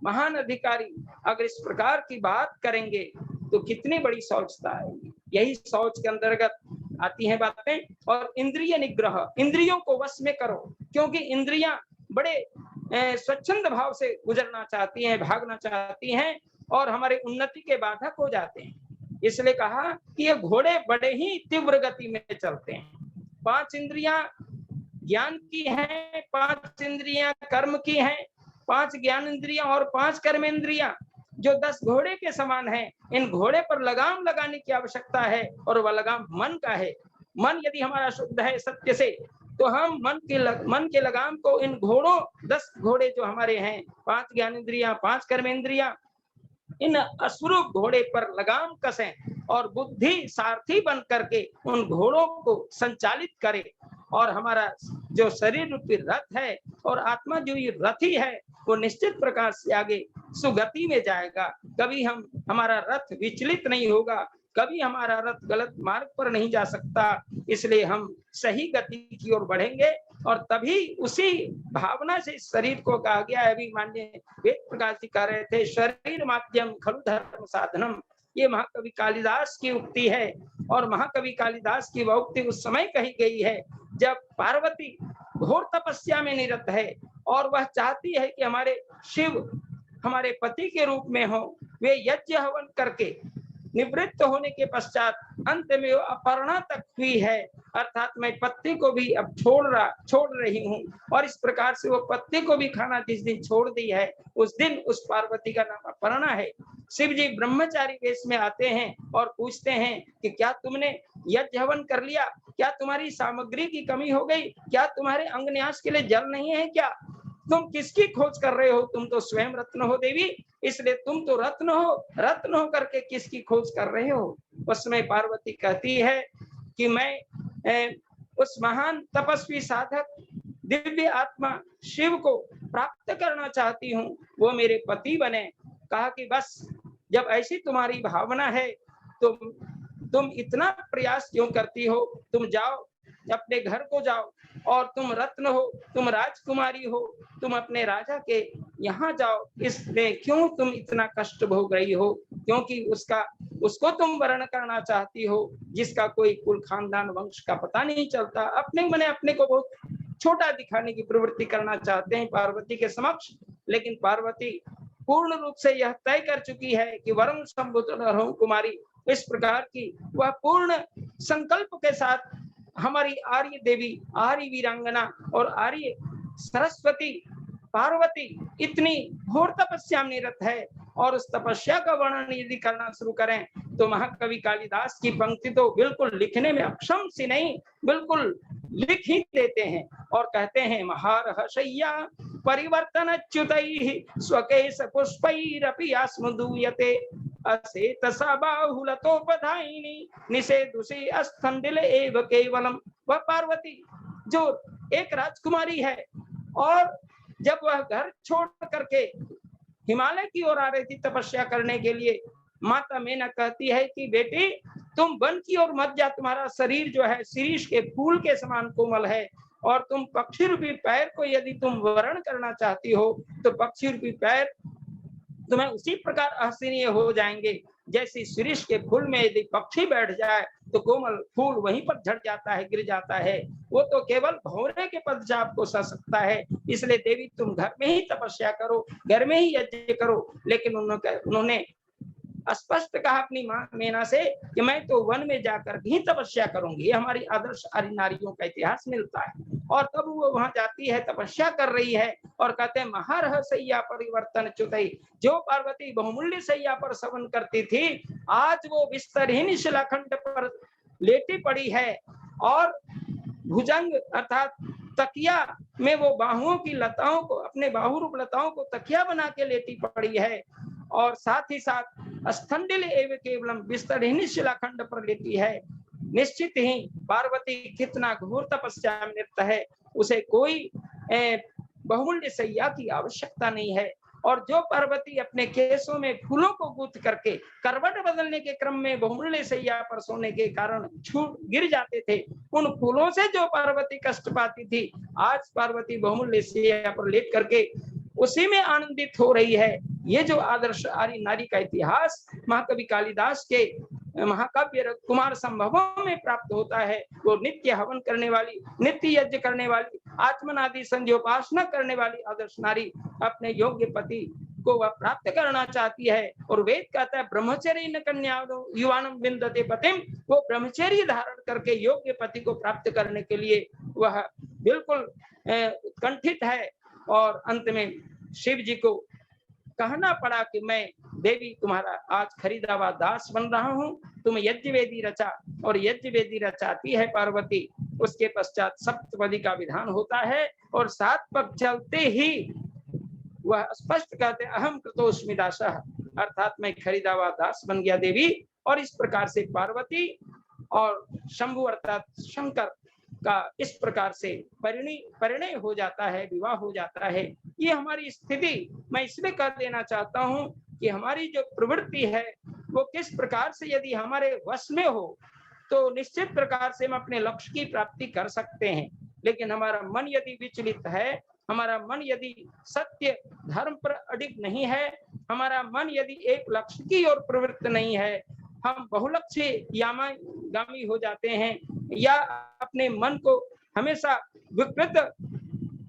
महान अधिकारी अगर इस प्रकार की बात करेंगे तो कितनी बड़ी शौचता है। यही शौच के अंतर्गत आती हैं बातें। और इंद्रिय निग्रह, इंद्रियों को वश में करो, क्योंकि इंद्रियां बड़े स्वच्छंद भाव से गुजरना चाहती हैं, भागना चाहती हैं और हमारे उन्नति के बाधक हो जाते हैं। इसलिए कहा कि ये घोड़े बड़े ही तीव्र गति में चलते हैं। 5 इंद्रियां ज्ञान की हैं, 5 इंद्रियां कर्म की हैं, 5 ज्ञान इंद्रियां और 5 कर्म इंद्रियां जो 10 घोड़े के समान है। इन घोड़े पर लगाम लगाने की आवश्यकता है और वह लगाम मन का है। मन यदि हमारा शुद्ध है सत्य से, तो हम मन के लगाम को इन घोड़ों, 10 घोड़े जो हमारे हैं, 5 ज्ञान इंद्रियां, 5 कर्म इंद्रियां, इन अश्वरूप घोड़े पर लगाम कसें और बुद्धि सारथी बन करके उन घोड़ों को संचालित करे। और हमारा जो शरीर रूपी रथ है और आत्मा जो ये रथी है, वो निश्चित प्रकार से आगे सुगति में जाएगा। कभी हमारा रथ विचलित नहीं होगा, कभी हमारा रथ गलत मार्ग पर नहीं जा सकता। इसलिए हम सही गति की ओर बढ़ेंगे और तभी उसी भावना से शरीर को कहा गया है। अभी माननीय वेद प्रकाश जी कह रहे थे, शरीर माध्यम खलु धर्म साधनम। ये महाकवि कालिदास की उक्ति है और महाकवि कालिदास की वह उक्ति उस समय कही गई है जब पार्वती घोर तपस्या में निरत है और वह चाहती है कि हमारे शिव हमारे पति के रूप में हो। वे यज्ञ हवन करके निवृत्त होने के पश्चात अंत में अपर्णा तक हुई है, अर्थात मैं पत्नी को भी अब छोड़ रही हूँ। और इस प्रकार से वो पत्नी को भी खाना जिस दिन छोड़ दी है, उस दिन उस पार्वती का नाम अपर्णा है। शिव जी ब्रह्मचारी वेश में आते हैं और पूछते हैं कि क्या तुमने यज्ञ हवन कर लिया, क्या तुम्हारी सामग्री की कमी हो गई, क्या तुम्हारे अंगन्यास के लिए जल नहीं है, क्या तुम किसकी खोज कर रहे हो, तुम तो स्वयं रत्न हो देवी, इसलिए तुम तो रत्न हो करके किसकी खोज कर रहे हो। उस समय पार्वती कहती है कि मैं उस महान तपस्वी साधक दिव्य आत्मा शिव को प्राप्त करना चाहती हूँ, वो मेरे पति बने। कहा कि बस जब ऐसी तुम्हारी भावना है तो तुम इतना प्रयास क्यों करती हो, तुम जाओ अपने घर को जाओ और तुम रत्न हो, तुम राजकुमारी हो, तुम अपने राजा के यहाँ जाओ। इसमें क्यों तुम इतना कष्ट भोग रही हो, क्योंकि उसको तुम वर्ण करना चाहती हो जिसका कोई कुल खानदान वंश का पता नहीं चलता। अपने को बहुत छोटा दिखाने की प्रवृत्ति करना चाहते हैं पार्वती के समक्ष। लेकिन पार्वती पूर्ण रूप से यह तय कर चुकी है कि वरुण संबुद्ध कुमारी, इस प्रकार की वह पूर्ण संकल्प के साथ हमारी आर्य देवी, आर्य वीरांगना और आर्य सरस्वती पार्वती इतनी घोर तपस्या में निरत है। और उस तपस्या का वर्णन यदि करना शुरू करें तो महाकवि कालिदास की पंक्ति तो बिल्कुल लिखने में अक्षम सी नहीं, बिल्कुल लिख ही देते हैं और कहते हैं, महारहशय्या परिवर्तन च्युतैः स्वकेश पुष्पैरपि आस्मदूयते असेत सा बाहुलतोपधायिनी निषेधुषे अस्थंडिल एव केवलम। वह पार्वती जो एक राजकुमारी है और जब वह घर छोड़ करके हिमालय की ओर आ रही थी तपस्या करने के लिए, माता मेना कहती है कि बेटी तुम वन की ओर मत जा, तुम्हारा शरीर जो है शीरीष के फूल के समान कोमल है और तुम पक्षी रूपी पैर को यदि तुम वर्ण करना चाहती हो तो पक्षी रूपी पैर तुम्हें उसी प्रकार असहनीय हो जाएंगे जैसे शीरीष के फूल में यदि पक्षी बैठ जाए तो कोमल फूल वहीं पर झड़ जाता है, गिर जाता है। वो तो केवल भौरे के पदचाप को सह सकता है। इसलिए देवी तुम घर में ही तपस्या करो, घर में ही यज्ञ करो। लेकिन उन्होंने स्पष्ट कहा अपनी मां मेना से कि मैं तो वन में जाकर ही तपस्या करूंगी। ये हमारी आदर्श आर्य नारियों का इतिहास मिलता है। और तब वो वहां जाती है, तपस्या कर रही है और कहते हैं, महारहशय्या परिवर्तन च्युतैः। जो पार्वती बहुमूल्य सैया पर सवन करती थी, आज वो बिस्तरहीन शिलाखंड पर लेटी पड़ी है और भुजंग अर्थात तकिया में वो बाहुओं की लताओं को, अपने बाहुरूप लताओं को तकिया बना के लेटी पड़ी है, और साथ ही साथ स्थंडिल एवं केवलम बिस्तरहीन शिलाखंड पर लेटी है। निश्चित ही पार्वती कितना घोर तपस्या में निरत है, उसे कोई बहुमूल्य सैया की आवश्यकता नहीं है। और जो पार्वती अपने केसों में फूलों को गूंथ करके करवट बदलने के क्रम में बहुमूल्य सैया पर सोने के कारण छूट गिर जाते थे, उन फूलों से जो पार्वती कष्ट पाती थी, आज पार्वती बहुमूल्य सैया पर लेट करके उसी में आनंदित हो रही है। ये जो आदर्श आर्य नारी का इतिहास महाकवि कालिदास के महाकाव्य कुमार संभवों में प्राप्त होता है, वो नित्य हवन करने वाली, नित्य यज्ञ करने वाली, आत्मनादि संध्योपासना करने वाली आदर्श नारी अपने योग्य पति को वह प्राप्त करना चाहती है। और वेद कहता है ब्रह्मचर्य न कन्या युवानम विंदते पतिम, वो ब्रह्मचर्य धारण करके योग्य पति को प्राप्त करने के लिए वह बिल्कुल उत्कंठित है। और अंत में शिव जी को कहना पड़ा कि मैं देवी तुम्हारा आज खरीदा हुआ दास बन रहा हूं, तुम यज्ञ वेदी रचा। और यज्ञ वेदी रचाती है पार्वती, उसके पश्चात सप्तपदी का विधान होता है, और 7 पग चलते ही वह स्पष्ट कहते अहम कृतोस्मि दासः, अर्थात मैं खरीदा हुआ दास बन गया देवी। और इस प्रकार से पार्वती और शंभु अर्थात शंकर का इस प्रकार से परिणय हो जाता है, विवाह हो जाता है। ये हमारी स्थिति मैं इसलिए कह देना चाहता हूं कि हमारी जो प्रवृत्ति है वो किस प्रकार से यदि हमारे वश में हो तो निश्चित प्रकार से हम अपने लक्ष्य की प्राप्ति कर सकते हैं। लेकिन हमारा मन यदि विचलित है, हमारा मन यदि सत्य धर्म पर अडिग नहीं है, हमारा मन यदि एक लक्ष्य की ओर प्रवृत्त नहीं है, हम बहुलक्ष्य यामागामी हो जाते हैं या अपने मन को हमेशा विकृत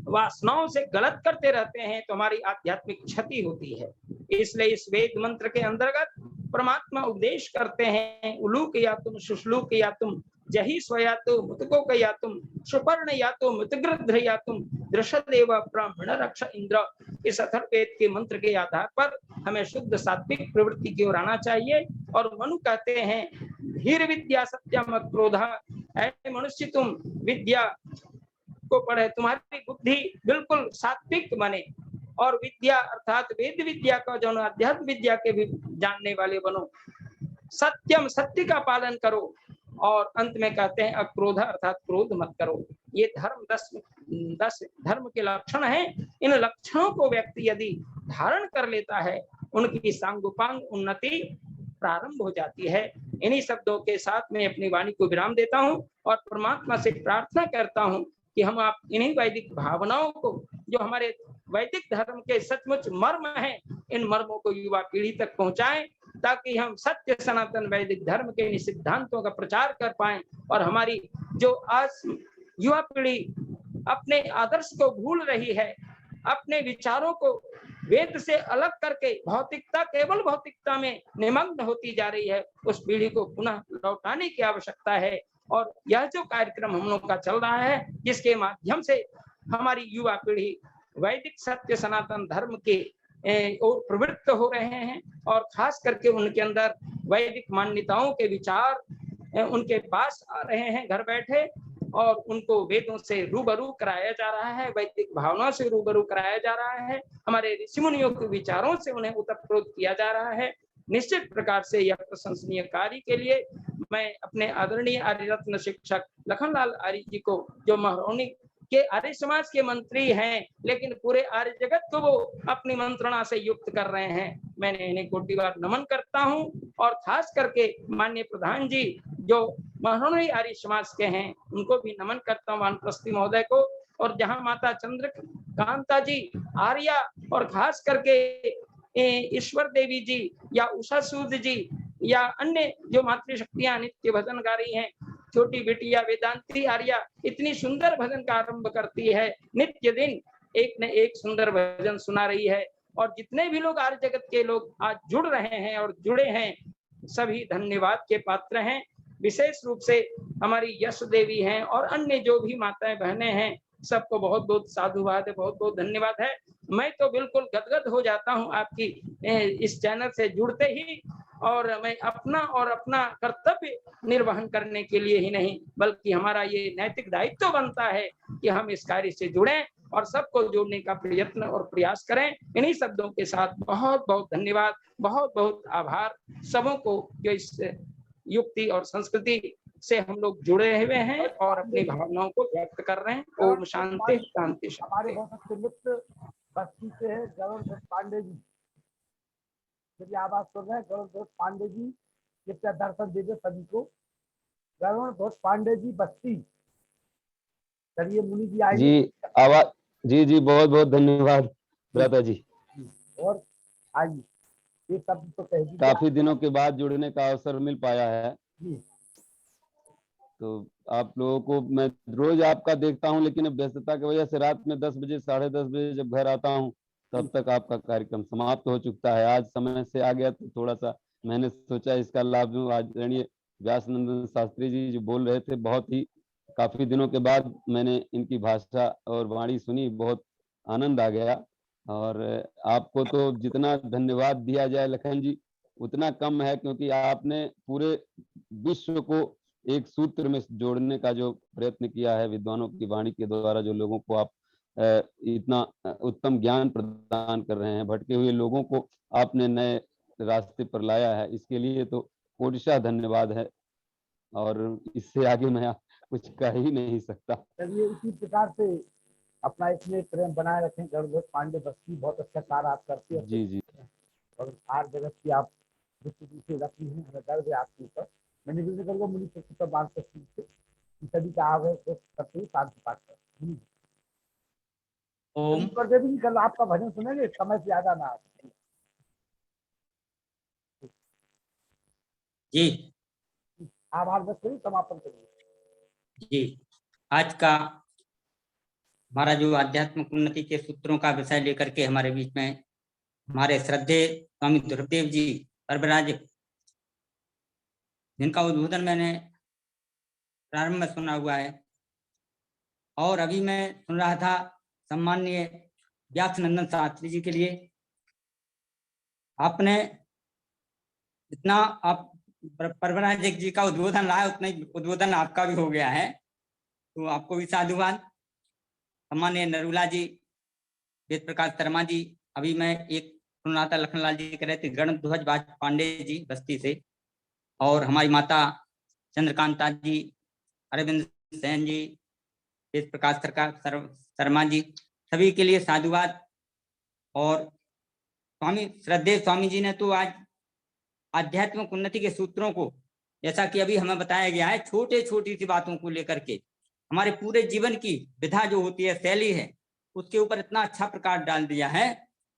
वासनाओं से गलत करते रहते हैं, तो हमारी आध्यात्मिक क्षति होती है। इसलिए इस वेद मंत्र के अंतर्गत परमात्मा उपदेश करते हैं, उलूक या तुम शुश्लूक या तुम जही स्वया तो मुतको या तुम सुपर्ण या तो मुतगृध्र या तुम दृशदेव ब्राह्मण रक्ष इंद्र। इस अथर्ववेद के मंत्र के आधार पर हमें शुद्ध सात्विक प्रवृत्ति की ओर आना चाहिए। और मनु कहते हैं धीर विद्या सत्यम क्रोधा, ऐसे मनुष्य तुम विद्या को पढ़े, तुम्हारी बुद्धि बिल्कुल सात्विक बने, और विद्या अर्थात वेद विद्या का जो अध्यात्म विद्या के भी जानने वाले बनो, सत्यम सत्य का पालन करो। और अंत में कहते हैं अक्रोध अर्थात क्रोध मत करो। ये धर्म 10 धर्म के लक्षण हैं। इन लक्षणों को व्यक्ति यदि धारण कर लेता है, उनकी सांगोपांग उन्नति प्रारंभ हो जाती है। इन्हीं शब्दों के साथ मैं अपनी वाणी को विराम देता हूं और परमात्मा से प्रार्थना करता हूं कि हम आप इन्हीं वैदिक भावनाओं को, जो हमारे वैदिक धर्म के सचमुच मर्म हैं, इन मर्मों को युवा पीढ़ी तक पहुंचाएं, ताकि हम सत्य सनातन वैदिक धर्म के सिद्धांतों का प्रचार कर पाएं। और हमारी जो आज युवा पीढ़ी अपने आदर्श को भूल रही है, अपने विचारों को वेद से अलग करके भौतिकता, केवल भौतिकता में निमग्न होती जा रही है, उस पीढ़ी को पुनः लौटाने की आवश्यकता है। और यह जो कार्यक्रम हम लोग का चल रहा है, जिसके माध्यम से हमारी युवा पीढ़ी वैदिक सत्य सनातन धर्म के और प्रवृत्त हो रहे हैं, और खास करके उनके अंदर वैदिक मान्यताओं के विचार उनके पास आ रहे हैं घर बैठे, और उनको वेदों से रूबरू कराया जा रहा है, वैदिक भावनाओं से रूबरू कराया जा रहा है, हमारे ऋषि मुनियों के विचारों से उन्हें उत्प्रोत किया जा रहा है। निश्चित प्रकार से यह प्रशंसनीय कार्य के लिए मैं अपने आदरणीय आर्य रत्न शिक्षक लखनलाल आर्य जी को, जो महरौनी के आर्य समाज के मंत्री हैं, लेकिन पूरे आर्य जगत को वो अपनी मंत्रणा से युक्त कर रहे हैं, मैंने इन्हें कोटि बार नमन करता हूं। और खास करके माननीय प्रधान जी जो महरौनी आर्य समाज के हैं, उनको भी नमन करता हूं, वानप्रस्थी महोदय को। और जहां माता चंद्रकांता जी आर्या, और खास करके ईश्वर देवी जी या उषा सूद जी या अन्य जो मातृशक्तियां नित्य भजन गा रही हैं, छोटी बिटिया वेदांती आर्या इतनी सुंदर भजन का आरंभ करती है, नित्य दिन एक न एक सुंदर भजन सुना रही है। और जितने भी लोग आर्य जगत के लोग आज जुड़ रहे हैं और जुड़े हैं, सभी धन्यवाद के पात्र हैं। विशेष रूप से हमारी यश देवी हैं और अन्य जो भी माताएं बहनें हैं, सबको बहुत बहुत साधुवाद है, बहुत बहुत धन्यवाद है। मैं तो बिल्कुल गदगद हो जाता हूं आपकी इस चैनल से जुड़ते ही, और हमें अपना कर्तव्य निर्वहन करने के लिए ही नहीं, बल्कि हमारा ये नैतिक दायित्व बनता है कि हम इस कार्य से जुड़ें और सबको जोड़ने का प्रयत्न और प्रयास करें। इन्हीं शब्दों के साथ बहुत बहुत धन्यवाद, बहुत बहुत आभार सबों को जो इस युक्ति और संस्कृति से हम लोग जुड़े हुए हैं और अपनी भावनाओं को व्यक्त कर रहे हैं। ओम शांति शांति हमारे शांति। बहुत अच्छे मित्र बस्ती से है गरुड़ पांडे जी, यदि आवाज सुन रहे हैं गरुड़ पांडे जी, कृपया दर्शन दीजिए सभी को। गरुड़ पांडे जी बस्ती, चलिए मुनि जी आइए जी आवाज जी बहुत बहुत धन्यवाद भ्राता जी। और आइए, ये शब्द तो कह दीजिए। काफी दिनों के बाद जुड़ने का अवसर मिल पाया है, जी। तो आप लोगों को मैं रोज आपका देखता हूं, लेकिन अब व्यस्तता की वजह से रात में 10 बजे 10:30 बजे जब घर आता हूं तब तक आपका कार्यक्रम समाप्त हो चुका है। आज समय से आ गया तो थोड़ा सा मैंने सोचा इसका लाभ लूं। आदरणीय व्यासनंदन शास्त्री जी जो बोल रहे थे, बहुत ही काफी दिनों के बाद मैंने इनकी भाषा और वाणी सुनी, बहुत आनंद आ गया। और आपको तो जितना धन्यवाद दिया जाए लखन जी उतना कम है, क्योंकि आपने पूरे विश्व को एक सूत्र में जोड़ने का जो प्रयत्न किया है, विद्वानों की वाणी के द्वारा जो लोगों को आप इतना उत्तम ज्ञान प्रदान कर रहे हैं, भटके हुए लोगों को आपने नए रास्ते पर लाया है, इसके लिए तो कोटिशा धन्यवाद है और इससे आगे मैं कुछ कह ही नहीं सकता। चलिए इसी प्रकार से अपना इसमें प्रेम बनाए रखें। गरुड़ पांडे बस्ती बहुत अच्छा कार्य आप करते हैं जी और सार जगत की आप दृष्टि से रखी हैं, हमें गर्व है आपके ऊपर। मैं निवेदन करूँगा मुनि पर बाल से सभी का आगे करते हुए शांति पाठ कर ओम कर दे भी। कल आपका भजन सुनेंगे, समय से ज्यादा ना जी आभार व्यक्त करिए, समापन करिए। जी। आज का हमारा जो आध्यात्मिक उन्नति के सूत्रों का विषय लेकर के हमारे बीच में हमारे श्रद्धेय स्वामी ध्रुवदेव जी परवराज, जिनका उद्बोधन मैंने प्रारंभ में सुना हुआ है, और अभी मैं सुन रहा था सम्माननीय व्यासनंदन शास्त्री जी के लिए। आपने इतना आप परवराज जी का उद्बोधन रहा है, उतना ही उद्बोधन आपका भी हो गया है, तो आपको भी साधुवाद। सम्माननीय नरूला जी, वेद प्रकाश शर्मा जी, अभी मैं एक सुन रहा था लखनलाल जी कह रहे थे गणध्वज पांडे जी बस्ती से, और हमारी माता चंद्रकांता जी, अरविंद सेन जी, वेद प्रकाश शर्मा जी, सभी के लिए साधुवाद। और स्वामी श्रद्धेय स्वामी जी ने तो आज आध्यात्मिक उन्नति के सूत्रों को, जैसा कि अभी हमें बताया गया है, छोटे छोटी सी बातों को लेकर के हमारे पूरे जीवन की विधा जो होती है, शैली है, उसके ऊपर इतना अच्छा प्रकाश डाल दिया है।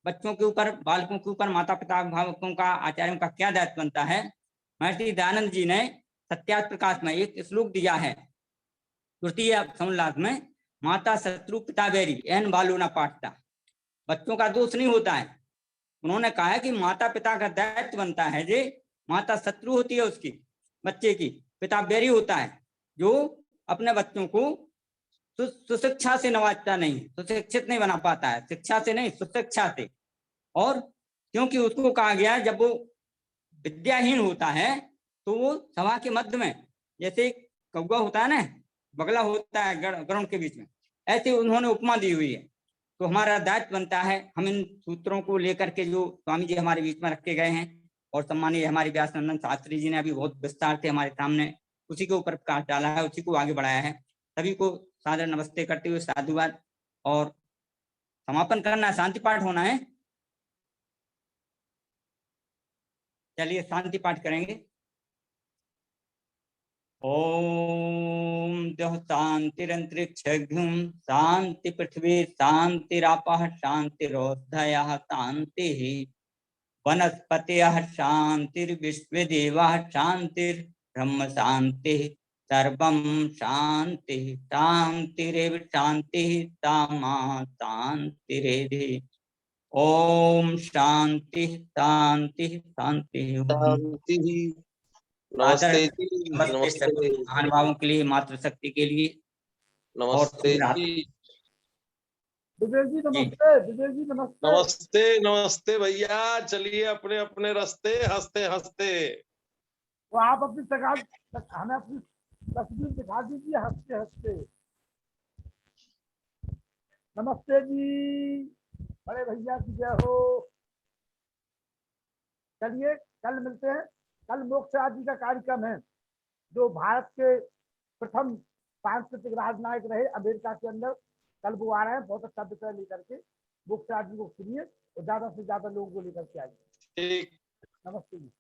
बच्चों के ऊपर, बालकों के ऊपर माता पिता अभिभावकों का, आचार्यों का क्या दायित्व बनता है। महर्षि दयानंद जी ने सत्यार्थ प्रकाश में एक श्लोक दिया है, तृतीय समोल्लास में, माता शत्रु पिता बैरी एन बालो न पाटता। बच्चों का दोष नहीं होता है, उन्होंने कहा है कि माता पिता का दायित्व बनता है। जे माता शत्रु होती है उसकी, बच्चे की, पिता बैरी होता है जो अपने बच्चों को सुशिक्षा से नवाजता नहीं, सुशिक्षित नहीं बना पाता है, शिक्षा से नहीं सुशिक्षा से। और क्योंकि उसको कहा गया जब वो विद्याहीन होता है तो वो सभा के मध्य में, जैसे कौवा होता है ना, बगला होता है गरुड़ के बीच में, ऐसे उन्होंने उपमा दी हुई है। तो हमारा दायित्व बनता है हम इन सूत्रों को लेकर के जो स्वामी जी हमारे बीच में रखे गए हैं, और सम्मानीय हमारे व्यासनंदन शास्त्री जी ने अभी बहुत विस्तार से हमारे सामने उसी के ऊपर प्रकाश डाला है, उसी को आगे बढ़ाया है। सभी को सादर नमस्ते करते हुए साधुवाद, और समापन करना, शांति पाठ होना है। चलिए शांति पाठ करेंगे। ओम द्यौः शांतिरंतरिक्षं शांति पृथ्वी शांतिरापः शांतिरोषधयः शांतिः वनस्पतयः शांतिर्विश्वदेवाः शांतिर्ब्रह्म शांतिः सर्वं शांतिः शांतिरेव शांतिः सामा शांतिरेधि। ओम शांति शांति शांति। नमस्ते जी। नमस्ते महानुभावों के लिए, मातृशक्ति के लिए, नमस्ते जी। विवेक जी नमस्ते। विवेक जी नमस्ते। नमस्ते नमस्ते भैया, चलिए अपने अपने रास्ते हंसते हंसते। तो आप अपनी हमें अपनी तस्वीर दिखा दीजिए हंसते हंसते। नमस्ते जी, बड़े भैया की जय हो। चलिए कल मिलते हैं। कल मोक्ष आदि का कार्यक्रम है, जो भारत के प्रथम सांस्कृतिक राजनायक रहे अमेरिका के अंदर। कल वो आ रहे हैं, बहुत अच्छा विषय लेकर के। मोक्ष आदि को सुनिए और ज्यादा से ज्यादा लोगों को लेकर के आइए। ठीक। नमस्ते जी।